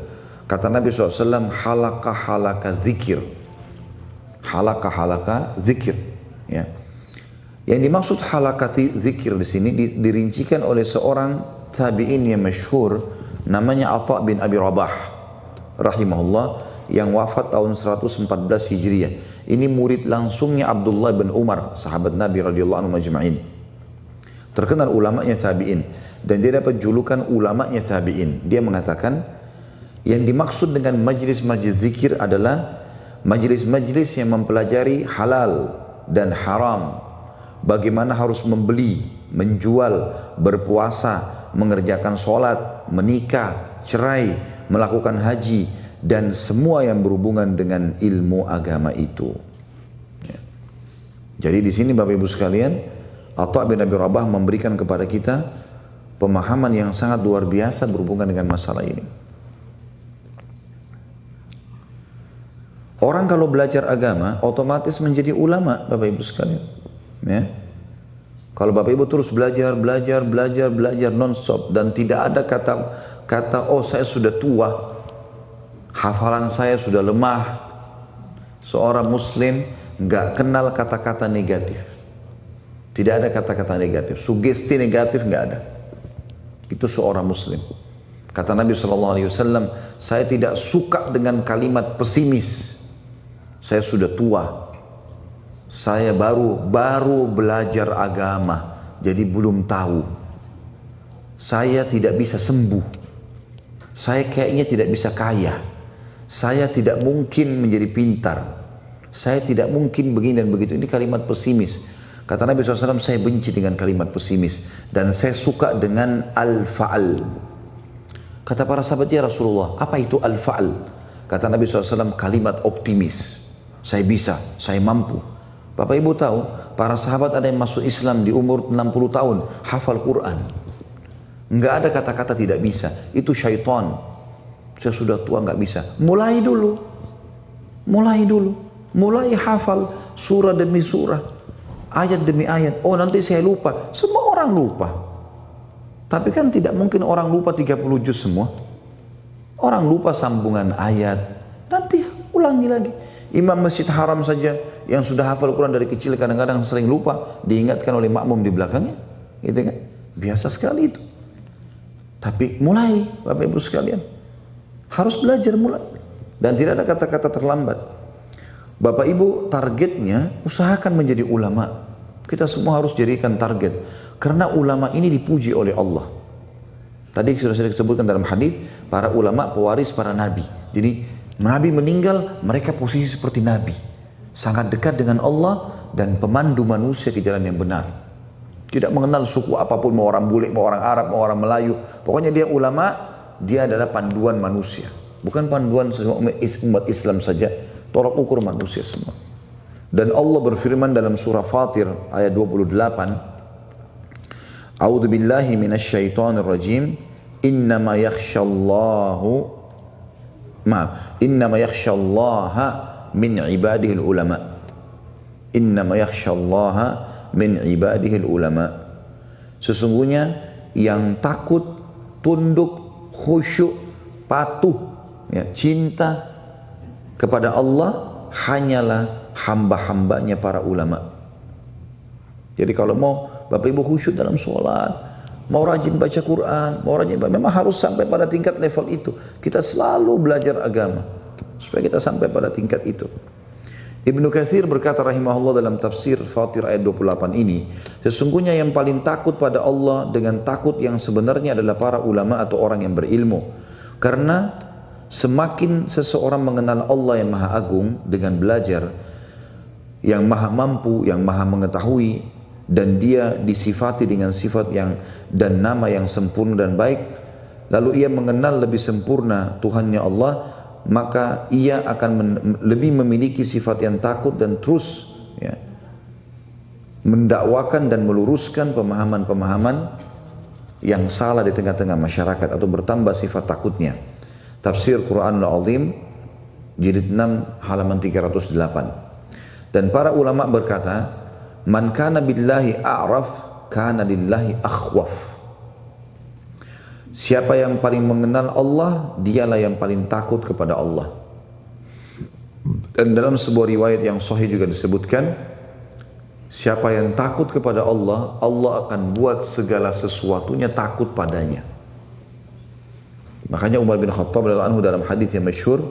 Kata Nabi SAW, halaka-halaka zikir. Halaka-halaka zikir. Ya. Yang dimaksud halaka zikir di sini dirincikan oleh seorang tabi'in yang masyhur, namanya Atha bin Abi Rabah rahimahullah, yang wafat tahun 114 Hijriah. Ini murid langsungnya Abdullah bin Umar, sahabat Nabi radhiyallahu anhu majma'in. Terkenal ulamanya tabi'in. Dan dia dapat julukan ulamanya tabi'in. Dia mengatakan, yang dimaksud dengan majlis-majlis zikir adalah majlis-majlis yang mempelajari halal dan haram. Bagaimana harus membeli, menjual, berpuasa, mengerjakan sholat, menikah, cerai, melakukan haji, dan semua yang berhubungan dengan ilmu agama itu. Ya. Jadi di sini Bapak Ibu sekalian, Atha bin Abi Rabah memberikan kepada kita pemahaman yang sangat luar biasa berhubungan dengan masalah ini. Orang kalau belajar agama otomatis menjadi ulama, Bapak Ibu sekalian. Ya. Kalau Bapak Ibu terus belajar non-stop dan tidak ada kata oh saya sudah tua, hafalan saya sudah lemah. Seorang muslim nggak kenal kata-kata negatif. Tidak ada kata-kata negatif, sugesti negatif nggak ada. Itu seorang muslim. Kata Nabi SAW, saya tidak suka dengan kalimat pesimis. Saya sudah tua. Saya baru belajar agama, jadi belum tahu. Saya tidak bisa sembuh. Saya kayaknya tidak bisa kaya. Saya tidak mungkin menjadi pintar. Saya tidak mungkin begini dan begitu. Ini kalimat pesimis. Kata Nabi SAW, saya benci dengan kalimat pesimis. Dan saya suka dengan al-fa'al. Kata para sahabat, ya Rasulullah, apa itu al-fa'al? Kata Nabi SAW, kalimat optimis. Saya bisa, saya mampu. Bapak Ibu tahu, para sahabat ada yang masuk Islam di umur 60 tahun, hafal Quran. Enggak ada kata-kata tidak bisa. Itu syaitan. Saya sudah tua enggak bisa. Mulai dulu. Mulai hafal surah demi surah, ayat demi ayat. Oh nanti saya lupa. Semua orang lupa. Tapi kan tidak mungkin orang lupa 30 juz semua. Orang lupa sambungan ayat. Nanti ulangi lagi. Imam Masjid Haram saja yang sudah hafal Quran dari kecil kadang-kadang sering lupa, diingatkan oleh makmum di belakangnya. Gitu kan? Biasa sekali itu. Tapi mulai, Bapak Ibu sekalian. Harus belajar mulai. Dan tidak ada kata-kata terlambat. Bapak Ibu targetnya usahakan menjadi ulama. Kita semua harus jadikan target. Karena ulama ini dipuji oleh Allah. Tadi sudah saya sebutkan dalam hadis, para ulama pewaris para nabi. Jadi Nabi meninggal, mereka posisi seperti Nabi. Sangat dekat dengan Allah dan pemandu manusia ke jalan yang benar. Tidak mengenal suku apapun, mau orang bule, mau orang Arab, mau orang Melayu. Pokoknya dia ulama, dia adalah panduan manusia. Bukan panduan semua umat Islam saja, tolak ukur manusia semua. Dan Allah berfirman dalam surah Fatir ayat 28, A'udzu billahi minasyaitonir rajim, innama yakhshallahu innama yakhsyallaha min ibadihil ulama. Innama yakhsyallaha min ibadihil ulama. Sesungguhnya yang takut, tunduk, khusyuk, patuh, ya, cinta kepada Allah hanyalah hamba-hambanya para ulama. Jadi kalau mau Bapak Ibu khusyuk dalam sholat, mau rajin baca Quran, mau rajin, memang harus sampai pada tingkat level itu. Kita selalu belajar agama supaya kita sampai pada tingkat itu. Ibnu Katsir berkata rahimahullah dalam tafsir Fatir ayat 28 ini, sesungguhnya yang paling takut pada Allah dengan takut yang sebenarnya adalah para ulama atau orang yang berilmu. Karena semakin seseorang mengenal Allah yang Maha Agung dengan belajar, yang Maha Mampu, yang Maha Mengetahui, dan dia disifati dengan sifat yang dan nama yang sempurna dan baik, lalu ia mengenal lebih sempurna Tuhannya Allah, maka ia akan lebih memiliki sifat yang takut dan terus, ya, mendakwakan dan meluruskan pemahaman-pemahaman yang salah di tengah-tengah masyarakat atau bertambah sifat takutnya. Tafsir Quranul Azim jilid 6 halaman 308. Dan para ulama berkata, man kana billahi a'raf kana lillahi akhwaf. Siapa yang paling mengenal Allah, dialah yang paling takut kepada Allah. Dan dalam sebuah riwayat yang sahih juga disebutkan, siapa yang takut kepada Allah, Allah akan buat segala sesuatunya takut padanya. Makanya Umar bin Khattab radhiyallahu anhu dalam hadis yang masyhur,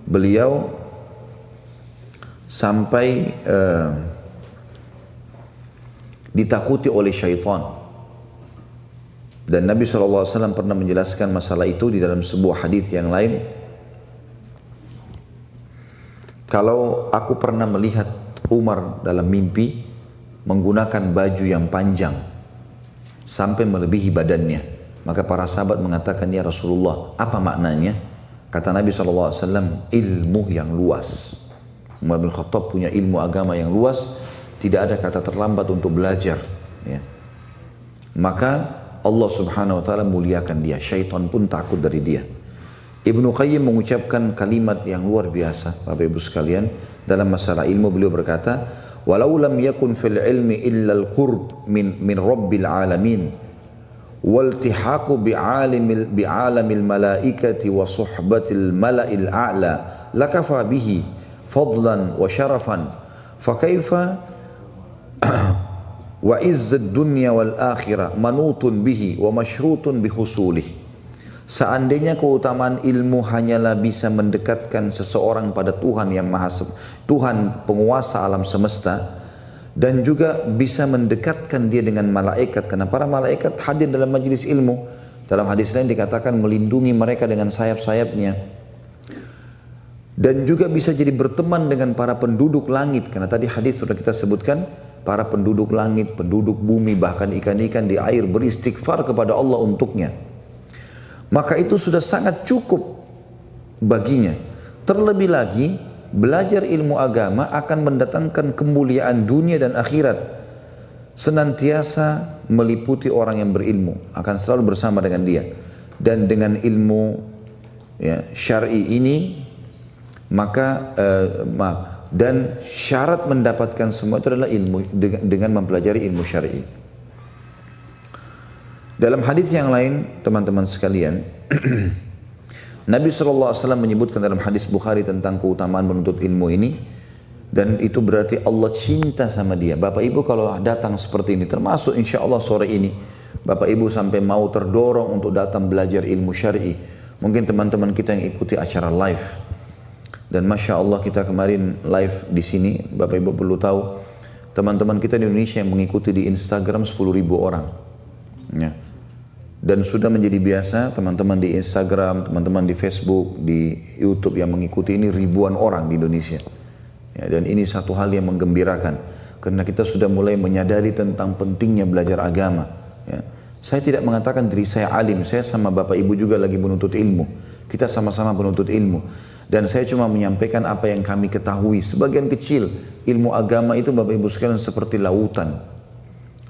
beliau sampai ditakuti oleh syaitan. Dan Nabi SAW pernah menjelaskan masalah itu di dalam sebuah hadis yang lain. Kalau aku pernah melihat Umar dalam mimpi menggunakan baju yang panjang sampai melebihi badannya, maka para sahabat mengatakan, ya Rasulullah, apa maknanya? Kata Nabi SAW, ilmu yang luas. Umar bin Khattab punya ilmu agama yang luas, tidak ada kata terlambat untuk belajar, ya. Maka Allah Subhanahu wa taala muliakan dia, syaitan pun takut dari dia. Ibnu Qayyim mengucapkan kalimat yang luar biasa, Bapak Ibu sekalian, dalam masalah ilmu. Beliau berkata, walau lam yakun fil ilmi illa al-qurb min rabbil alamin waltihaqu bi'alamil malaikati wa suhbatil mala'il a'la lakafa bihi fadlan wa syarafan fakaifa wa izzad dunya wal akhirah manutun bihi wa masyrutun bihusulih. Seandainya keutamaan ilmu hanyalah bisa mendekatkan seseorang pada Tuhan yang Tuhan penguasa alam semesta, dan juga bisa mendekatkan dia dengan malaikat, karena para malaikat hadir dalam majelis ilmu. Dalam hadis lain dikatakan melindungi mereka dengan sayap-sayapnya. Dan juga bisa jadi berteman dengan para penduduk langit, karena tadi hadis sudah kita sebutkan, para penduduk langit, penduduk bumi, bahkan ikan-ikan di air beristighfar kepada Allah untuknya. Maka itu sudah sangat cukup baginya. Terlebih lagi, belajar ilmu agama akan mendatangkan kemuliaan dunia dan akhirat. Senantiasa meliputi orang yang berilmu, akan selalu bersama dengan dia. Dan dengan ilmu, ya, syar'i ini, maka dan syarat mendapatkan semua itu adalah ilmu, dengan mempelajari ilmu syar'i. Dalam hadis yang lain, teman-teman sekalian, Nabi SAW menyebutkan dalam hadis Bukhari tentang keutamaan menuntut ilmu ini, dan itu berarti Allah cinta sama dia. Bapak Ibu kalau datang seperti ini, termasuk insya Allah sore ini, Bapak Ibu sampai mau terdorong untuk datang belajar ilmu syar'i. Mungkin teman-teman kita yang ikuti acara live, dan Masya Allah kita kemarin live di sini, Bapak Ibu perlu tahu, teman-teman kita di Indonesia yang mengikuti di Instagram 10.000 orang. Ya. Dan sudah menjadi biasa teman-teman di Instagram, teman-teman di Facebook, di YouTube yang mengikuti ini ribuan orang di Indonesia. Ya, dan ini satu hal yang menggembirakan, karena kita sudah mulai menyadari tentang pentingnya belajar agama. Ya. Saya tidak mengatakan diri saya alim, saya sama Bapak Ibu juga lagi menuntut ilmu. Kita sama-sama menuntut ilmu. Dan saya cuma menyampaikan apa yang kami ketahui. Sebagian kecil ilmu agama itu Bapak Ibu sekalian seperti lautan.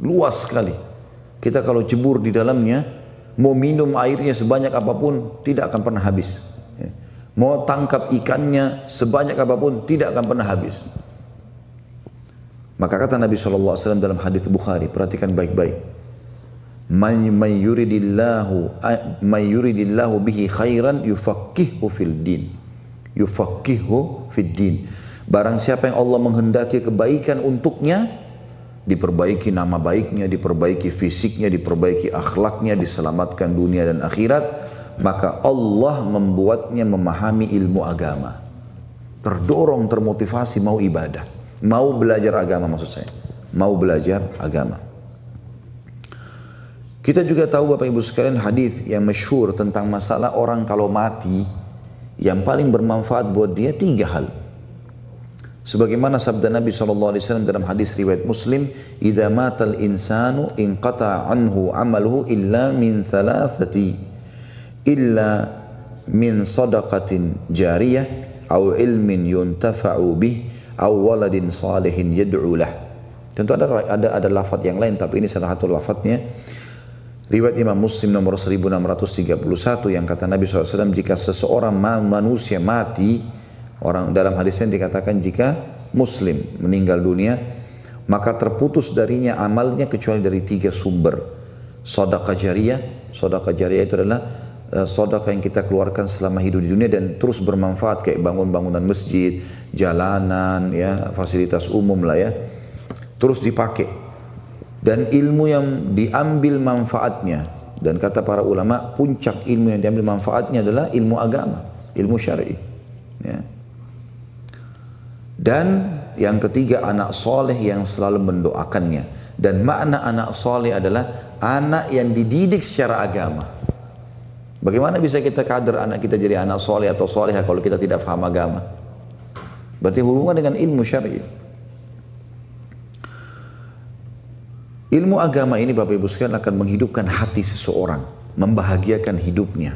Luas sekali. Kita kalau cebur di dalamnya, mau minum airnya sebanyak apapun tidak akan pernah habis. Mau tangkap ikannya sebanyak apapun tidak akan pernah habis. Maka kata Nabi SAW dalam hadis Bukhari, perhatikan baik-baik. Man yuridillahu bihi khairan yufaqihu fil din. Yufaqihu fid din. Barang siapa yang Allah menghendaki kebaikan untuknya, diperbaiki nama baiknya, diperbaiki fisiknya, diperbaiki akhlaknya, diselamatkan dunia dan akhirat, maka Allah membuatnya memahami ilmu agama. Terdorong, termotivasi mau ibadah, mau belajar agama maksud saya. Mau belajar agama. Kita juga tahu Bapak Ibu sekalian hadis yang masyhur tentang masalah orang kalau mati, yang paling bermanfaat buat dia 3 hal. Sebagaimana sabda Nabi SAW dalam hadis riwayat Muslim, "Idza matal insanu inqata anhu amaluhu illa min thalathati." Illa min sadaqatin jariyah au ilmin yuntafa'u bih au waladin salihin yad'u lah. Tentu ada lafaz yang lain, tapi ini salah satu lafaznya. Riwayat Imam Muslim nomor 1631 yang kata Nabi SAW, jika seseorang manusia mati, orang dalam hadisnya dikatakan jika Muslim meninggal dunia, maka terputus darinya amalnya kecuali dari 3 sumber. Sedekah jariyah. Sedekah jariyah itu adalah sedekah yang kita keluarkan selama hidup di dunia dan terus bermanfaat, kayak bangun-bangunan masjid, jalanan, ya, fasilitas umum lah ya, terus dipakai. Dan ilmu yang diambil manfaatnya, dan kata para ulama puncak ilmu yang diambil manfaatnya adalah ilmu agama, ilmu syar'i. Ya. Dan yang ketiga, anak soleh yang selalu mendoakannya. Dan makna anak soleh adalah anak yang dididik secara agama. Bagaimana bisa kita kader anak kita jadi anak soleh atau solehah kalau kita tidak paham agama? Berarti hubungan dengan ilmu syar'i. Ilmu agama ini Bapak Ibu sekalian akan menghidupkan hati seseorang, membahagiakan hidupnya.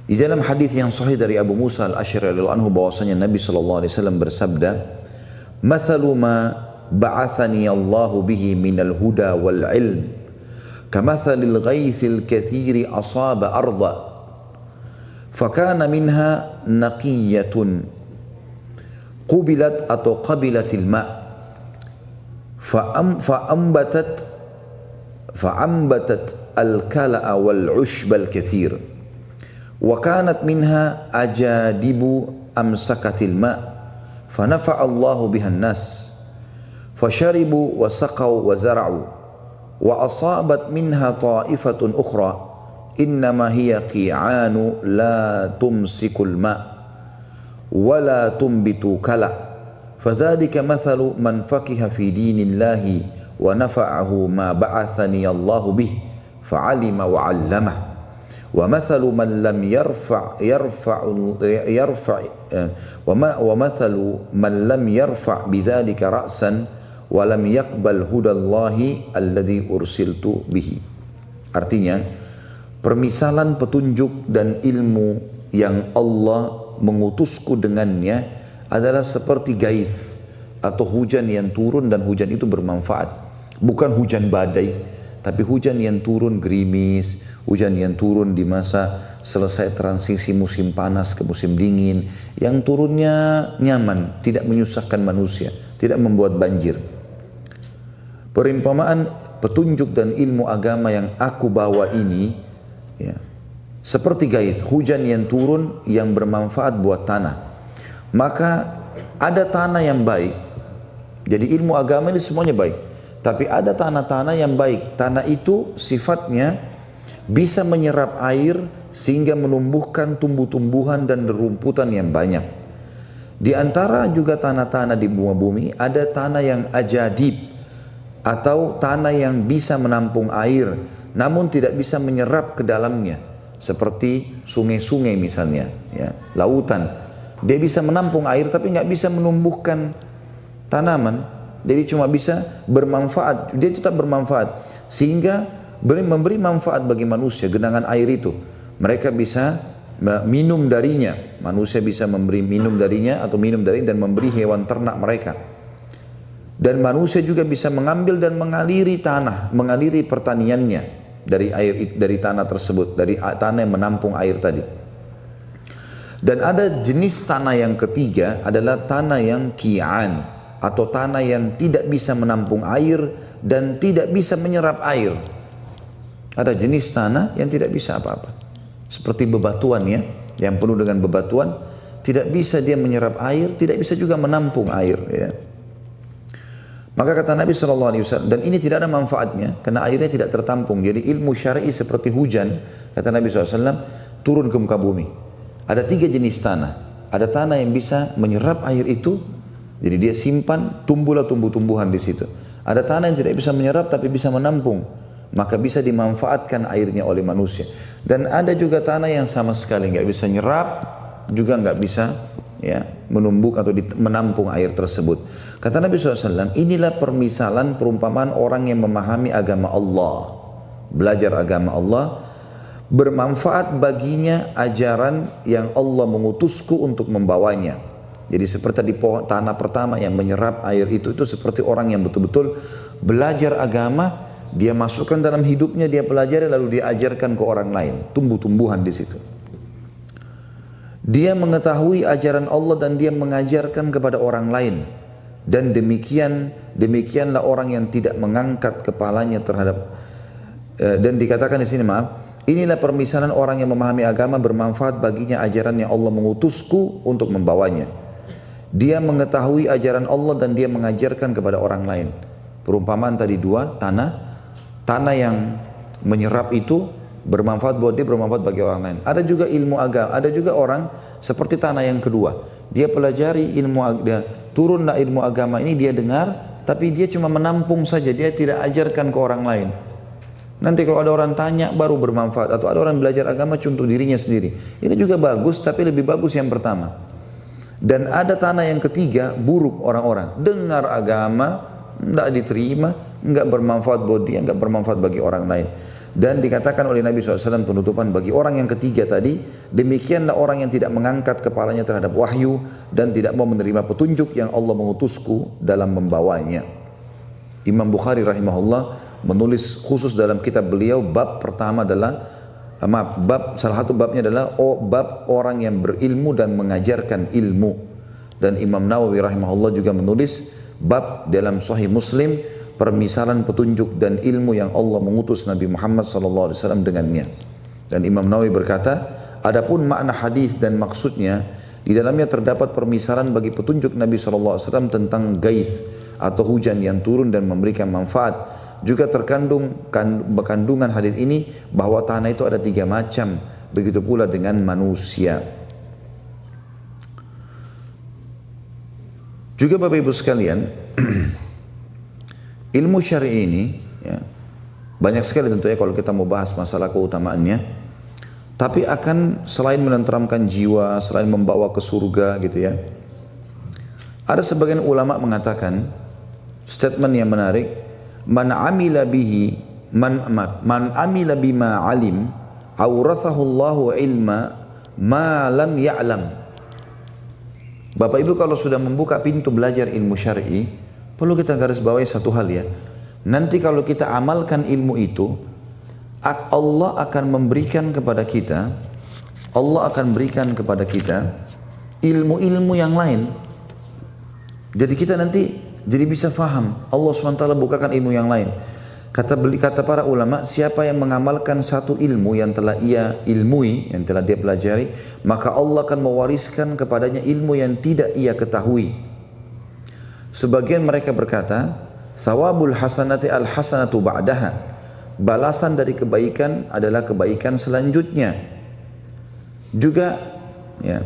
Di dalam hadis yang sahih dari Abu Musa al-Asy'ari radhiyallahu anhu bahwasanya Nabi SAW bersabda, "Mathalu ma ba'athani Allahu bihi minal huda wal ilm kamathalil ghaithil kathiri asaba arda fakana minha naqiyatun qubilat atau qabilatil ma' fa'ambatat al-kala'a wal 'ushbal kathir wa kanat minha ajadibu amsakatil ma' fanafa'a Allahu bihan nas fasharibu wa saqaw wa zara'u wa asabat minha ta'ifatun ukhra innama hiya qi'anu la tumsikul ma' wa la tumbitu kala' fadzalika mathalu man faqiha fi dinillahi wa nafa'ahu ma ba'athani Allahu bih fa'alima wa 'allamah wa mathalu man lam wa mathalu man lam yarfa' bidzalika ra'san walam yaqbal hudallahi alladhi ursiltu bihi." Artinya, permisalan petunjuk dan ilmu yang Allah mengutusku dengannya adalah seperti gaith atau hujan yang turun, dan hujan itu bermanfaat. Bukan hujan badai, tapi hujan yang turun gerimis, hujan yang turun di masa selesai transisi musim panas ke musim dingin, yang turunnya nyaman, tidak menyusahkan manusia, tidak membuat banjir. Perimpamaan petunjuk dan ilmu agama yang aku bawa ini, ya, seperti gaith, hujan yang turun yang bermanfaat buat tanah. Maka ada tanah yang baik. Jadi ilmu agama ini semuanya baik. Tapi ada tanah-tanah yang baik. Tanah itu sifatnya bisa menyerap air sehingga menumbuhkan tumbuh-tumbuhan dan rumputan yang banyak. Di antara juga tanah-tanah di bunga bumi ada tanah yang ajadib, atau tanah yang bisa menampung air namun tidak bisa menyerap ke dalamnya, seperti sungai-sungai misalnya, ya, lautan. Dia bisa menampung air tapi nggak bisa menumbuhkan tanaman, jadi cuma bisa bermanfaat. Dia tetap bermanfaat sehingga memberi manfaat bagi manusia. Genangan air itu mereka bisa minum darinya, manusia bisa memberi minum darinya atau minum dari dan memberi hewan ternak mereka. Dan manusia juga bisa mengambil dan mengaliri tanah, mengaliri pertaniannya dari air, dari tanah tersebut, dari tanah yang menampung air tadi. Dan ada jenis tanah yang ketiga adalah tanah yang ki'an, atau tanah yang tidak bisa menampung air dan tidak bisa menyerap air. Ada jenis tanah yang tidak bisa apa-apa, seperti bebatuan ya, yang penuh dengan bebatuan, tidak bisa dia menyerap air, tidak bisa juga menampung air ya. Maka kata Nabi SAW, dan ini tidak ada manfaatnya karena airnya tidak tertampung. Jadi ilmu syar'i seperti hujan, kata Nabi SAW, turun ke muka bumi. Ada 3 jenis tanah. Ada tanah yang bisa menyerap air itu, jadi dia simpan, tumbuhlah tumbuh-tumbuhan di situ. Ada tanah yang tidak bisa menyerap tapi bisa menampung, maka bisa dimanfaatkan airnya oleh manusia. Dan ada juga tanah yang sama sekali nggak bisa nyerap, juga nggak bisa ya menumbuk atau menampung air tersebut. Kata Nabi SAW, inilah permisalan perumpamaan orang yang memahami agama Allah, belajar agama Allah, bermanfaat baginya ajaran yang Allah mengutusku untuk membawanya. Jadi seperti di tanah pertama yang menyerap air itu seperti orang yang betul-betul belajar agama, dia masukkan dalam hidupnya, dia pelajari lalu dia ajarkan ke orang lain, tumbuh-tumbuhan di situ. Dia mengetahui ajaran Allah dan dia mengajarkan kepada orang lain. Dan demikianlah orang yang tidak mengangkat kepalanya terhadap dan dikatakan di sini inilah permisalan orang yang memahami agama, bermanfaat baginya ajaran yang Allah mengutusku untuk membawanya. Dia mengetahui ajaran Allah dan dia mengajarkan kepada orang lain. Perumpamaan tadi 2, tanah yang menyerap itu bermanfaat buat dia, bermanfaat bagi orang lain. Ada juga ilmu agama, ada juga orang seperti tanah yang kedua. Dia pelajari ilmu agama, turunlah ilmu agama ini, dia dengar, tapi dia cuma menampung saja, dia tidak ajarkan ke orang lain. Nanti kalau ada orang tanya baru bermanfaat, atau ada orang belajar agama untuk dirinya sendiri. Ini juga bagus, tapi lebih bagus yang pertama. Dan ada tanah yang ketiga, buruk orang-orang. Dengar agama, tidak diterima, enggak bermanfaat buat dia, enggak bermanfaat bagi orang lain. Dan dikatakan oleh Nabi SAW penutupan bagi orang yang ketiga tadi, demikianlah orang yang tidak mengangkat kepalanya terhadap wahyu dan tidak mau menerima petunjuk yang Allah mengutusku dalam membawanya. Imam Bukhari rahimahullah menulis khusus dalam kitab beliau, bab pertama adalah salah satu babnya adalah bab orang yang berilmu dan mengajarkan ilmu. Dan Imam Nawawi rahimahullah juga menulis bab dalam Sahih Muslim, permisalan petunjuk dan ilmu yang Allah mengutus Nabi Muhammad SAW dengannya. Dan Imam Nawawi berkata, adapun makna hadis dan maksudnya, di dalamnya terdapat permisalan bagi petunjuk Nabi SAW tentang gaith atau hujan yang turun dan memberikan manfaat. Juga terkandung kandungan hadis ini bahwa tanah itu ada 3 macam, begitu pula dengan manusia. Juga Bapak Ibu sekalian, ilmu syar'i ini ya, banyak sekali tentunya kalau kita mau bahas masalah keutamaannya, tapi akan selain menenteramkan jiwa, selain membawa ke surga gitu ya. Ada sebagian ulama mengatakan statement yang menarik, man amila bima alim awrathahu Allahu ilma ma lam ya'lam. Bapak Ibu kalau sudah membuka pintu belajar ilmu syar'i, perlu kita garis bawahi satu hal ya. Nanti kalau kita amalkan ilmu itu, Allah akan memberikan kepada kita, ilmu-ilmu yang lain. Jadi kita nanti jadi bisa faham. Allah SWT bukakan ilmu yang lain. Kata para ulama, siapa yang mengamalkan satu ilmu yang telah ia ilmui, yang telah dia pelajari, maka Allah akan mewariskan kepadanya ilmu yang tidak ia ketahui. Sebagian mereka berkata, thawabul hasanati al hasanatu ba'daha. Balasan dari kebaikan adalah kebaikan selanjutnya. Juga ya,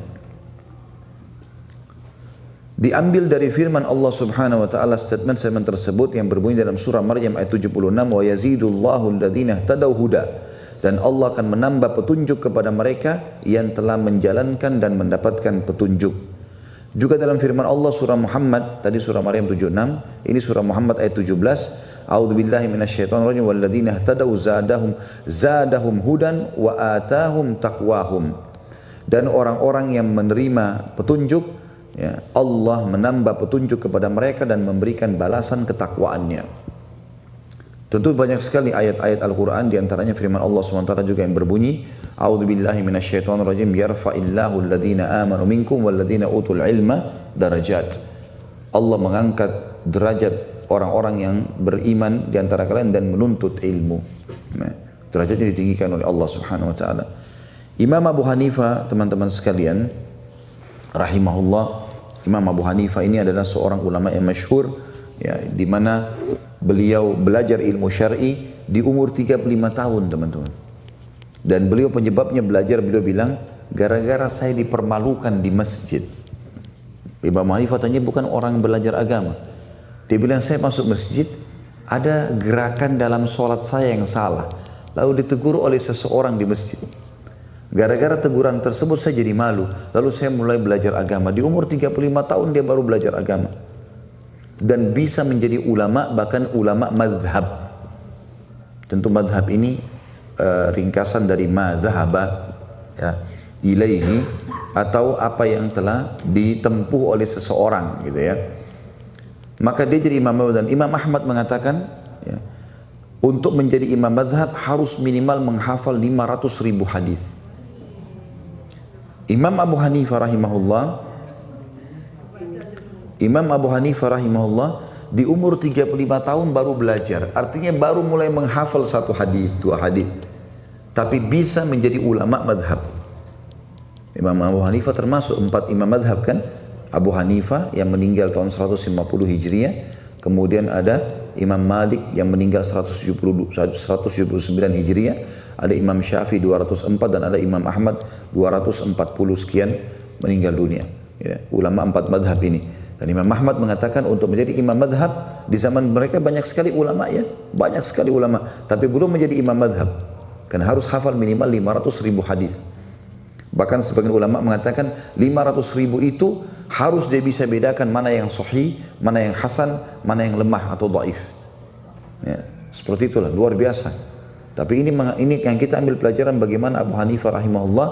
diambil dari firman Allah Subhanahu wa taala statement tersebut yang berbunyi dalam surah Maryam ayat 76, wa yazidullahu alladhina ihtadaw huda, dan Allah akan menambah petunjuk kepada mereka yang telah menjalankan dan mendapatkan petunjuk. Juga dalam firman Allah surah Muhammad, tadi surah Maryam 76, ini surah Muhammad ayat 17, a'udzubillahi minasyaitonir rajim, walladzina ihtadaw zadahum hudan wa atahum taqwahum. Dan orang-orang yang menerima petunjuk, ya, Allah menambah petunjuk kepada mereka dan memberikan balasan ketakwaannya. Tentu banyak sekali ayat-ayat Al-Quran, diantaranya firman Allah SWT juga yang berbunyi, A'udzubillahi minasyaitonirrajim, yarfa'illahu alladhina amanu minkum walladhina utul ilma darajat. Allah mengangkat derajat orang-orang yang beriman diantara kalian dan menuntut ilmu. Nah, derajatnya ditinggikan oleh Allah Subhanahu Wa Taala. Imam Abu Hanifah, teman-teman sekalian, rahimahullah, Imam Abu Hanifah ini adalah seorang ulama yang masyhur, ya, di mana beliau belajar ilmu syar'i di umur 35 tahun, teman-teman. Dan beliau penyebabnya belajar, beliau bilang, gara-gara saya dipermalukan di masjid. Imam Abu Hanifah tanya, bukan orang belajar agama. Dia bilang, saya masuk masjid, ada gerakan dalam sholat saya yang salah. Lalu ditegur oleh seseorang di masjid. Gara-gara teguran tersebut saya jadi malu. Lalu saya mulai belajar agama. Di umur 35 tahun dia baru belajar agama. Dan bisa menjadi ulama, bahkan ulama madhab. Tentu madhab ini ringkasan dari madhaba, ya, ilaihi, atau apa yang telah ditempuh oleh seseorang, gitu ya. Maka dia jadi imam madhab. Dan Imam Ahmad mengatakan, ya, untuk menjadi imam madhab harus minimal menghafal 500.000 hadis. Imam Abu Hanifah rahimahullah di umur 35 tahun baru belajar. Artinya baru mulai menghafal satu hadis, dua hadis. Tapi bisa menjadi ulama madhab. Imam Abu Hanifah termasuk 4 imam madhab kan. Abu Hanifah yang meninggal tahun 150 Hijriah. Kemudian ada Imam Malik yang meninggal 179 Hijriah. Ada Imam Syafi'i 204 dan ada Imam Ahmad 240 sekian meninggal dunia. Ya, ulama 4 madhab ini. Dan Imam Ahmad mengatakan untuk menjadi imam madhab di zaman mereka banyak sekali ulama, ya, banyak sekali ulama, tapi belum menjadi imam madhab. Karena harus hafal minimal 500.000 hadis. Bahkan sebagian ulama mengatakan 500.000 itu harus dia bisa bedakan mana yang sahih, mana yang hasan, mana yang lemah atau dhaif. Ya, seperti itulah, luar biasa. Tapi ini yang kita ambil pelajaran bagaimana Abu Hanifah rahimahullah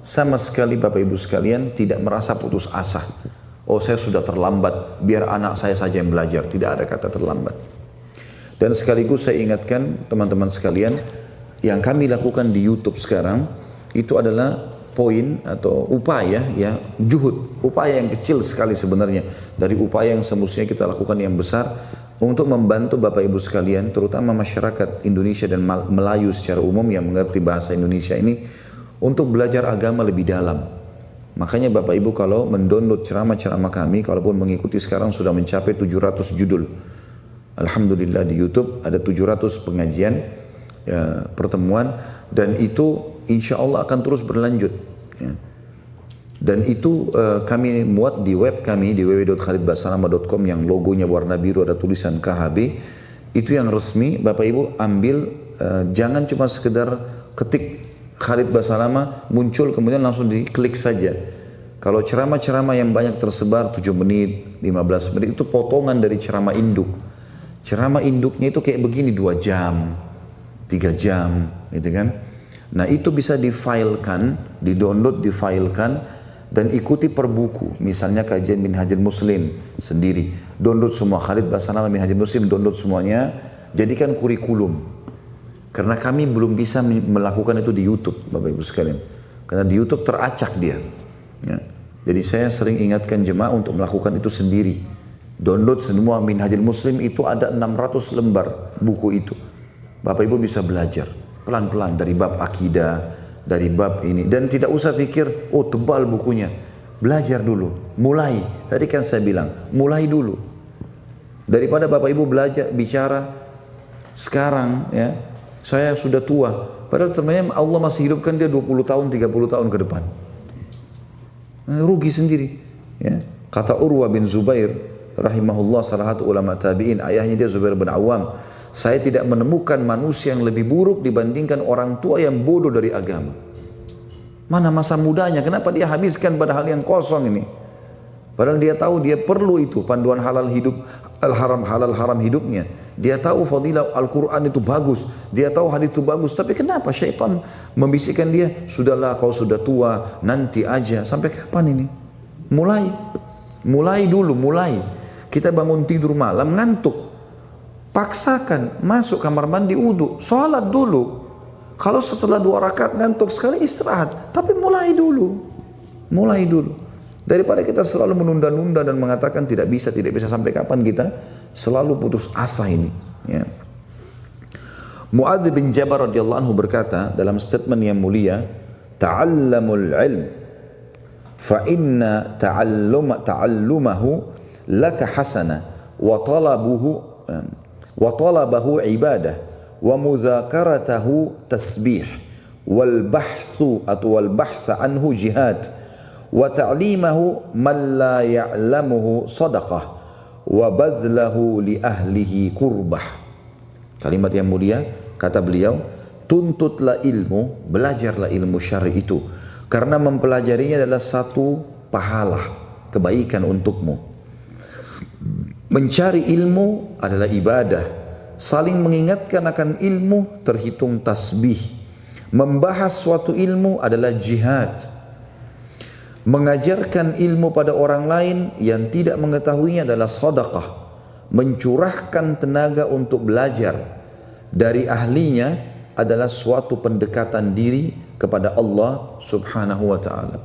sama sekali, Bapak Ibu sekalian, tidak merasa putus asa. Oh, saya sudah terlambat, biar anak saya saja yang belajar. Tidak ada kata terlambat. Dan sekaligus saya ingatkan teman-teman sekalian, yang kami lakukan di YouTube sekarang itu adalah poin atau upaya, ya, juhud, upaya yang kecil sekali sebenarnya dari upaya yang semestinya kita lakukan yang besar untuk membantu Bapak Ibu sekalian, terutama masyarakat Indonesia dan Melayu secara umum yang mengerti bahasa Indonesia ini, untuk belajar agama lebih dalam. Makanya Bapak Ibu kalau mendownload ceramah-ceramah kami, kalaupun mengikuti sekarang sudah mencapai 700 judul. Alhamdulillah di YouTube ada 700 pengajian, ya, pertemuan, dan itu insya Allah akan terus berlanjut, ya. Dan itu kami muat di web kami di www.khalidbasalamah.com yang logonya warna biru ada tulisan KHB. Itu yang resmi. Bapak Ibu ambil, jangan cuma sekedar ketik Khalid Basalamah muncul kemudian langsung diklik saja. Kalau ceramah-ceramah yang banyak tersebar 7 menit, 15 menit itu potongan dari ceramah induk. Ceramah induknya itu kayak begini 2 jam, 3 jam, gitu kan. Nah itu bisa difilekan, di-download, difilekan, dan ikuti per buku. Misalnya kajian Minhajul Muslim sendiri, download semua. Khalid Basalamah Minhajul Muslim, download semuanya, jadikan kurikulum. Karena kami belum bisa melakukan itu di YouTube, Bapak Ibu sekalian. Karena di YouTube teracak dia, ya. Jadi saya sering ingatkan jemaah untuk melakukan itu sendiri. Download semua Minhajul Muslim, itu ada 600 lembar buku itu. Bapak Ibu bisa belajar pelan-pelan dari bab akidah, dari bab ini, dan tidak usah pikir oh tebal bukunya. Belajar dulu, mulai. Tadi kan saya bilang mulai dulu, daripada Bapak Ibu belajar bicara sekarang, ya, saya sudah tua, padahal sebenarnya Allah masih hidupkan dia 20 tahun 30 tahun ke depan. Rugi sendiri, ya. Kata Urwah bin Zubair rahimahullah, salah satu ulama tabi'in, ayahnya dia Zubair bin Awam, saya tidak menemukan manusia yang lebih buruk dibandingkan orang tua yang bodoh dari agama. Mana masa mudanya, kenapa dia habiskan pada hal yang kosong ini? Padahal dia tahu dia perlu itu, panduan halal hidup, halal haram hidupnya. Dia tahu fadilah Al-Quran itu bagus, dia tahu hadis itu bagus, tapi kenapa syaitan membisikkan dia, sudahlah kau sudah tua, nanti aja. Sampai kapan ini? Mulai dulu, mulai. Kita bangun tidur malam ngantuk, paksakan masuk kamar mandi wudu, sholat dulu. Kalau setelah 2 rakaat ngantuk sekali istirahat, tapi mulai dulu. Daripada kita selalu menunda-nunda dan mengatakan tidak bisa sampai kapan kita selalu putus asa ini. Ya. Muadz bin Jabal radhiyallahu anhu berkata dalam statement yang mulia, "Ta'allamul ilm, fa inna ta'allumahu laka hasana, wa talabahu ibadah, wa mudzakaratahu tasbih, wal bahthu anhu jihad, wa ta'limahu man la ya'lamuhu sadaqah, wa badlahu li ahlihi kurbah." Kalimat yang mulia, kata beliau, tuntutlah ilmu, belajarlah ilmu syar'i itu, karena mempelajarinya adalah satu pahala, kebaikan untukmu. Mencari ilmu adalah ibadah, saling mengingatkan akan ilmu terhitung tasbih, membahas suatu ilmu adalah jihad, mengajarkan ilmu pada orang lain yang tidak mengetahuinya adalah sedekah, mencurahkan tenaga untuk belajar dari ahlinya adalah suatu pendekatan diri kepada Allah Subhanahu wa taala.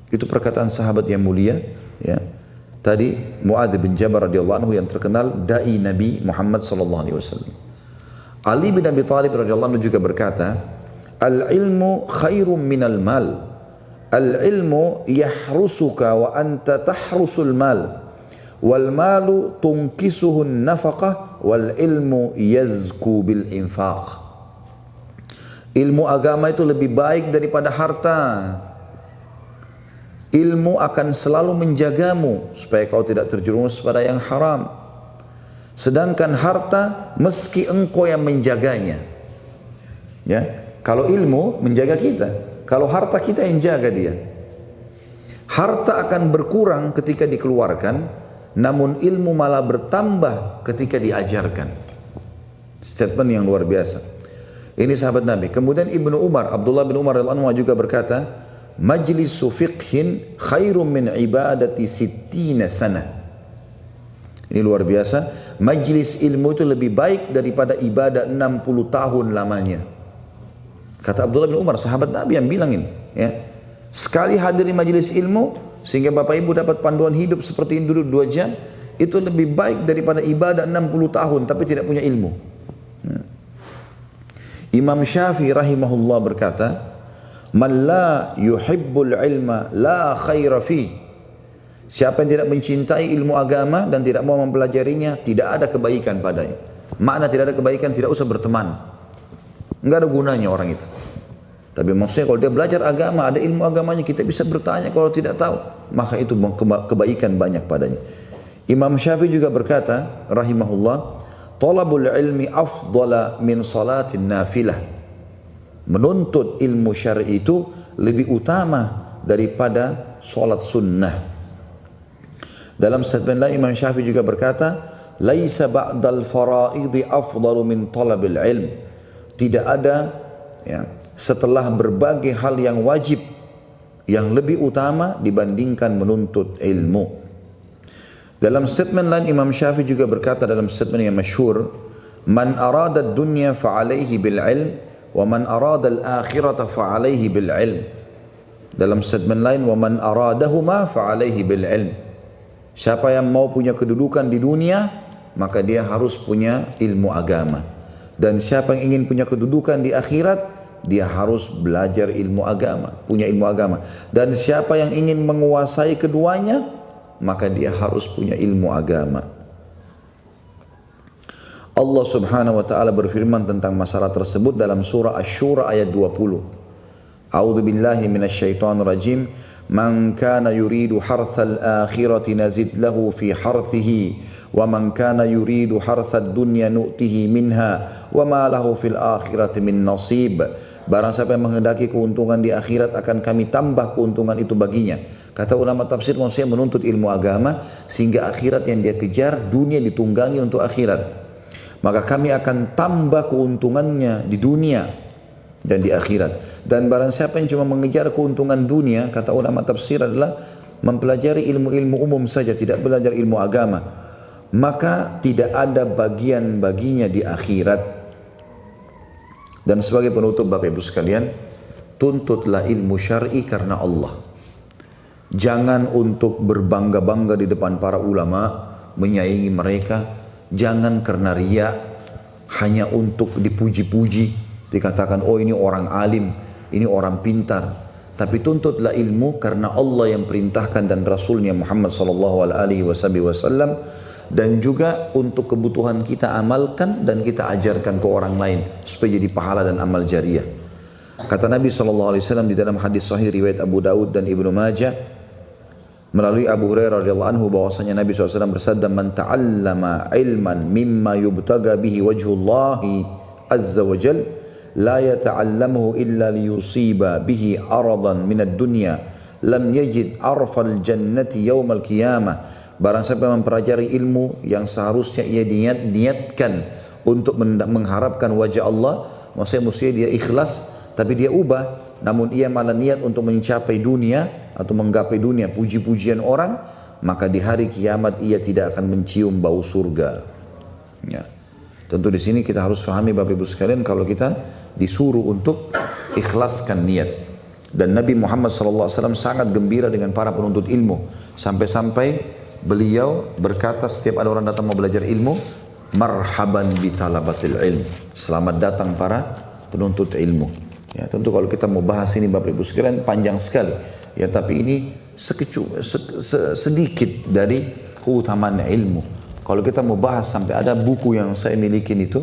Itu perkataan sahabat yang mulia, ya. Tadi Muadz bin Jabal radhiyallahu anhu yang terkenal dai Nabi Muhammad sallallahu alaihi wasallam. Ali bin Abi Thalib radhiyallahu anhu juga berkata, "Al-ilmu khairum minal mal. Al-ilmu yahrusuka wa anta tahrusul mal. Wal malu tunkisuhun nafaqah wal ilmu yazku bil infaq." Ilmu agama itu lebih baik daripada harta. Ilmu akan selalu menjagamu supaya kau tidak terjerumus pada yang haram. Sedangkan harta meski engkau yang menjaganya. Ya, kalau ilmu menjaga kita, kalau harta kita yang jaga dia. Harta akan berkurang ketika dikeluarkan, namun ilmu malah bertambah ketika diajarkan. Statement yang luar biasa. Ini sahabat Nabi. Kemudian Abdullah bin Umar radhiyallahu anhu juga berkata, "Majlisu fiqhin khairum min ibadati sittina sana." Ini luar biasa. Majlis ilmu itu lebih baik daripada ibadah 60 tahun lamanya. Kata Abdullah bin Umar, sahabat Nabi yang bilang ini. Ya. Sekali hadir di majlis ilmu, sehingga bapak ibu dapat panduan hidup seperti ini dulu 2 jam, itu lebih baik daripada ibadah 60 tahun tapi tidak punya ilmu. Imam Syafi'i rahimahullah berkata, "Man la yuhibbul ilma la khaira fi." Siapa yang tidak mencintai ilmu agama dan tidak mau mempelajarinya, tidak ada kebaikan padanya. Makna tidak ada kebaikan, tidak usah berteman. Enggak ada gunanya orang itu. Tapi maksudnya kalau dia belajar agama, ada ilmu agamanya, kita bisa bertanya kalau tidak tahu, maka itu kebaikan banyak padanya. Imam Syafi'i juga berkata rahimahullah, "Talabul ilmi afdala min salatin nafilah." Menuntut ilmu syar'i itu lebih utama daripada salat sunnah. Dalam statement lain Imam Syafi'i juga berkata, "Laisa ba'dal fara'idhi afdalu min talabil ilm." Tidak ada, ya, setelah berbagai hal yang wajib yang lebih utama dibandingkan menuntut ilmu. Dalam statement lain Imam Syafi'i juga berkata dalam statement yang masyhur, "Man arada ad-dunya fa'alaihi bil ilm wa man arada al-akhirata fa'alaihi bil ilm." Dalam statement lain, "Wa man aradahuma fa'alaihi bil ilm." Siapa yang mau punya kedudukan di dunia, maka dia harus punya ilmu agama. Dan siapa yang ingin punya kedudukan di akhirat, dia harus belajar ilmu agama, punya ilmu agama. Dan siapa yang ingin menguasai keduanya, maka dia harus punya ilmu agama. Allah Subhanahu wa taala berfirman tentang masalah tersebut dalam surah Asy-Syura ayat 20. A'udzu billahi minasyaitonir rajim. Man kana yuridu harthal akhirati nazid lahu fi harthihi wa man kana yuridu harthad dunya nu'tihi minha wa ma lahu fil akhirati min nasib. Barang siapa yang menghendaki keuntungan di akhirat, akan kami tambah keuntungan itu baginya. Kata ulama tafsir, maksudnya menuntut ilmu agama sehingga akhirat yang dia kejar, dunia ditunggangi untuk akhirat. Maka kami akan tambah keuntungannya di dunia dan di akhirat. Dan barang siapa yang cuma mengejar keuntungan dunia, kata ulama tafsir adalah mempelajari ilmu-ilmu umum saja, tidak belajar ilmu agama, maka tidak ada bagian baginya di akhirat. Dan sebagai penutup Bapak Ibu sekalian, tuntutlah ilmu syar'i karena Allah. Jangan untuk berbangga-bangga di depan para ulama, menyaingi mereka. Jangan karena riya, hanya untuk dipuji-puji, dikatakan oh ini orang alim, ini orang pintar. Tapi tuntutlah ilmu karena Allah yang perintahkan dan Rasulnya Muhammad SAW, dan juga untuk kebutuhan kita amalkan dan kita ajarkan ke orang lain supaya jadi pahala dan amal jariah. Kata Nabi SAW di dalam hadis sahih riwayat Abu Daud dan Ibnu Majah melalui Abu Hurairah radhiyallahu anhu bahwasanya Nabi SAW bersabda, man ta'allama ilman mimma yubtaga bihi wajhullahi azza wa jal la yata'allamuhu illa liyusiba bihi aradan minad dunya lam yajid arfal jannati yawmal qiyamah. Barang siapa mempelajari ilmu yang seharusnya ia niatkan untuk mengharapkan wajah Allah, maksudnya dia ikhlas tapi dia ubah, namun ia malah niat untuk mencapai dunia atau menggapai dunia, puji-pujian orang, maka di hari kiamat ia tidak akan mencium bau surga. Ya. Tentu di sini kita harus pahami Bapak Ibu sekalian, kalau kita disuruh untuk ikhlaskan niat. Dan Nabi Muhammad SAW sangat gembira dengan para penuntut ilmu, sampai-sampai beliau berkata setiap ada orang datang mau belajar ilmu, marhaban bi talabatil ilm, selamat datang para penuntut ilmu. Ya, tentu kalau kita mau bahas ini Bapak Ibu sekalian panjang sekali. Ya, tapi ini sedikit dari keutamaan ilmu. Kalau kita mau bahas sampai ada buku yang saya milikin itu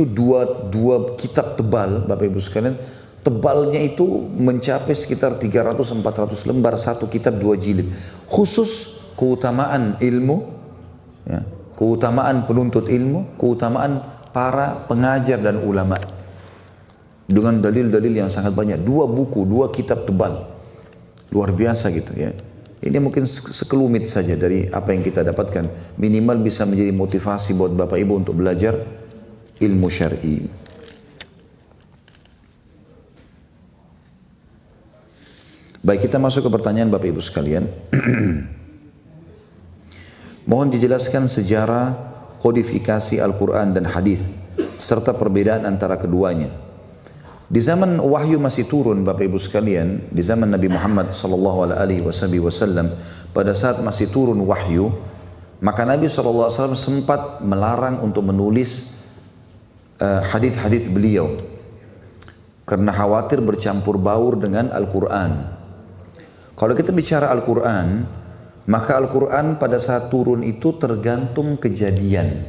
dua kitab tebal Bapak Ibu sekalian. Tebalnya itu mencapai sekitar 300-400 lembar, satu kitab 2 jilid. Khusus keutamaan ilmu, ya, keutamaan penuntut ilmu, keutamaan para pengajar dan ulama. Dengan dalil-dalil yang sangat banyak. 2 buku, 2 kitab tebal. Luar biasa gitu ya. Ini mungkin sekelumit saja dari apa yang kita dapatkan. Minimal bisa menjadi motivasi buat Bapak Ibu untuk belajar ilmu syar'i. Baik, kita masuk ke pertanyaan Bapak Ibu sekalian. Mohon dijelaskan sejarah kodifikasi Al-Quran dan hadis serta perbedaan antara keduanya. Di zaman wahyu masih turun Bapak Ibu sekalian, di zaman Nabi Muhammad SAW, pada saat masih turun wahyu, maka Nabi SAW sempat melarang untuk menulis hadis-hadis beliau karena khawatir bercampur baur dengan Al-Quran. Kalau kita bicara Al-Quran, maka Al-Quran pada saat turun itu tergantung kejadian,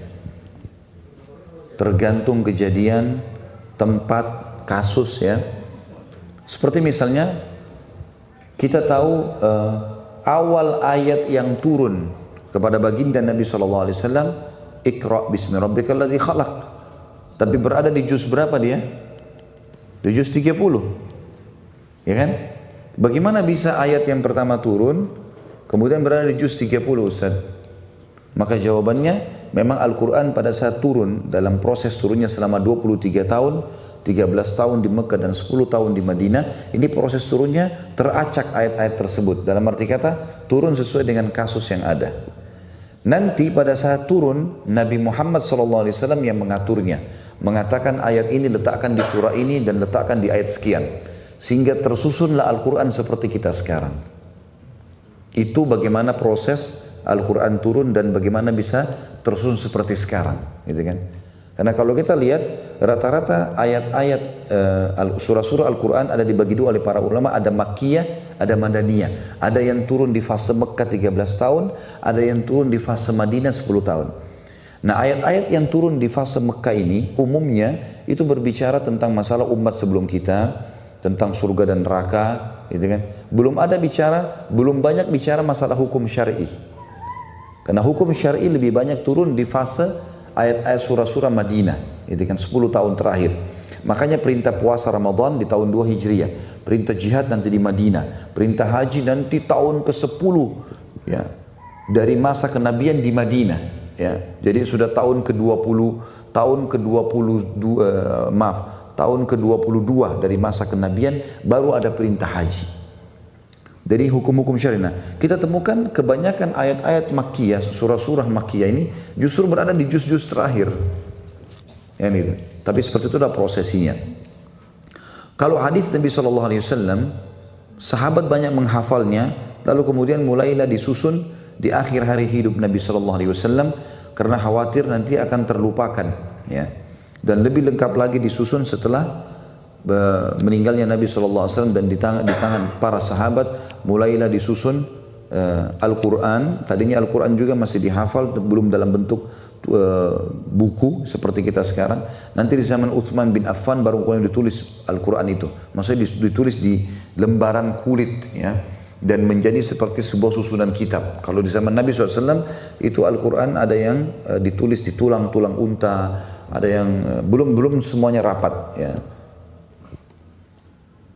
tempat, kasus ya. Seperti misalnya kita tahu awal ayat yang turun kepada baginda Nabi SAW, Iqra bismi rabbikal ladzi khalaq. Tapi berada di juz berapa dia? Di juz 30. Ya kan? Bagaimana bisa ayat yang pertama turun kemudian berada di juz 30 Ustaz? Maka jawabannya memang Al-Quran pada saat turun, dalam proses turunnya selama 23 tahun, 13 tahun di Mekah dan 10 tahun di Madinah, ini proses turunnya teracak ayat-ayat tersebut. Dalam arti kata, turun sesuai dengan kasus yang ada. Nanti pada saat turun, Nabi Muhammad SAW yang mengaturnya, mengatakan ayat ini letakkan di surah ini dan letakkan di ayat sekian. Sehingga tersusunlah Al-Quran seperti kita sekarang. Itu bagaimana proses Al-Quran turun dan bagaimana bisa tersusun seperti sekarang, gitu kan? Karena kalau kita lihat rata-rata ayat-ayat surah-surah Al-Quran ada dibagi dua oleh para ulama, ada Makkiyah, ada Madaniyah. Ada yang turun di fase Mekah 13 tahun, ada yang turun di fase Madinah 10 tahun. Nah, ayat-ayat yang turun di fase Mekah ini umumnya itu berbicara tentang masalah umat sebelum kita, tentang surga dan neraka, gitu kan? Belum banyak bicara masalah hukum syar'i. Karena hukum syar'i lebih banyak turun di fase ayat-ayat surah-surah Madinah, gitu kan, 10 tahun terakhir. Makanya perintah puasa Ramadan di tahun 2 Hijriah, perintah jihad nanti di Madinah, perintah haji nanti tahun ke-10 ya, dari masa kenabian di Madinah ya. Jadi sudah tahun ke-22 dari masa kenabian baru ada perintah haji. dari hukum-hukum syariah. Nah, kita temukan kebanyakan ayat-ayat Makkiyah, surah-surah Makkiyah ini justru berada di juz-juz terakhir. Ya, gitu. Tapi seperti itu adalah prosesinya. Kalau hadis Nabi SAW, sahabat banyak menghafalnya, lalu kemudian mulailah disusun di akhir hari hidup Nabi SAW karena khawatir nanti akan terlupakan. Ya. Dan lebih lengkap lagi disusun setelah meninggalnya Nabi SAW dan di tangan para sahabat mulailah disusun Al-Quran. Tadinya Al-Quran juga masih dihafal, belum dalam bentuk buku seperti kita sekarang. Nanti di zaman Uthman bin Affan baru kemudian ditulis Al-Quran itu. Maksudnya ditulis di lembaran kulit, ya, dan menjadi seperti sebuah susunan kitab. Kalau di zaman Nabi SAW itu Al-Quran ada yang ditulis di tulang-tulang unta, ada yang belum semuanya rapat, ya.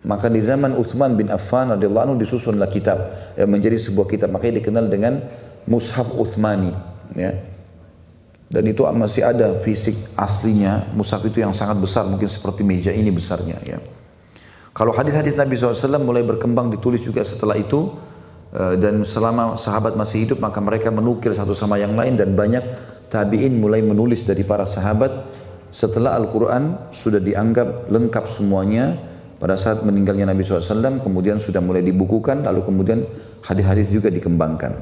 Maka di zaman Uthman bin Affan radhiyallahu anhu disusunlah kitab yang menjadi sebuah kitab, makanya dikenal dengan Mushaf Uthmani, ya. Dan itu masih ada fisik aslinya mushaf itu yang sangat besar, mungkin seperti meja ini besarnya, ya. Kalau hadis-hadis Nabi SAW mulai berkembang ditulis juga setelah itu, dan selama sahabat masih hidup maka mereka menukil satu sama yang lain, dan banyak tabi'in mulai menulis dari para sahabat setelah Al-Quran sudah dianggap lengkap semuanya. Pada saat meninggalnya Nabi SAW, kemudian sudah mulai dibukukan, lalu kemudian hadis-hadis juga dikembangkan.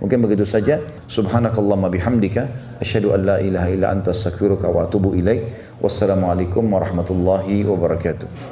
Mungkin begitu saja. Subhanakallahumma bihamdika, asyhadu an la ilaha illa anta astaghfiruka wa atubu ilaik. Wassalamualaikum warahmatullahi wabarakatuh.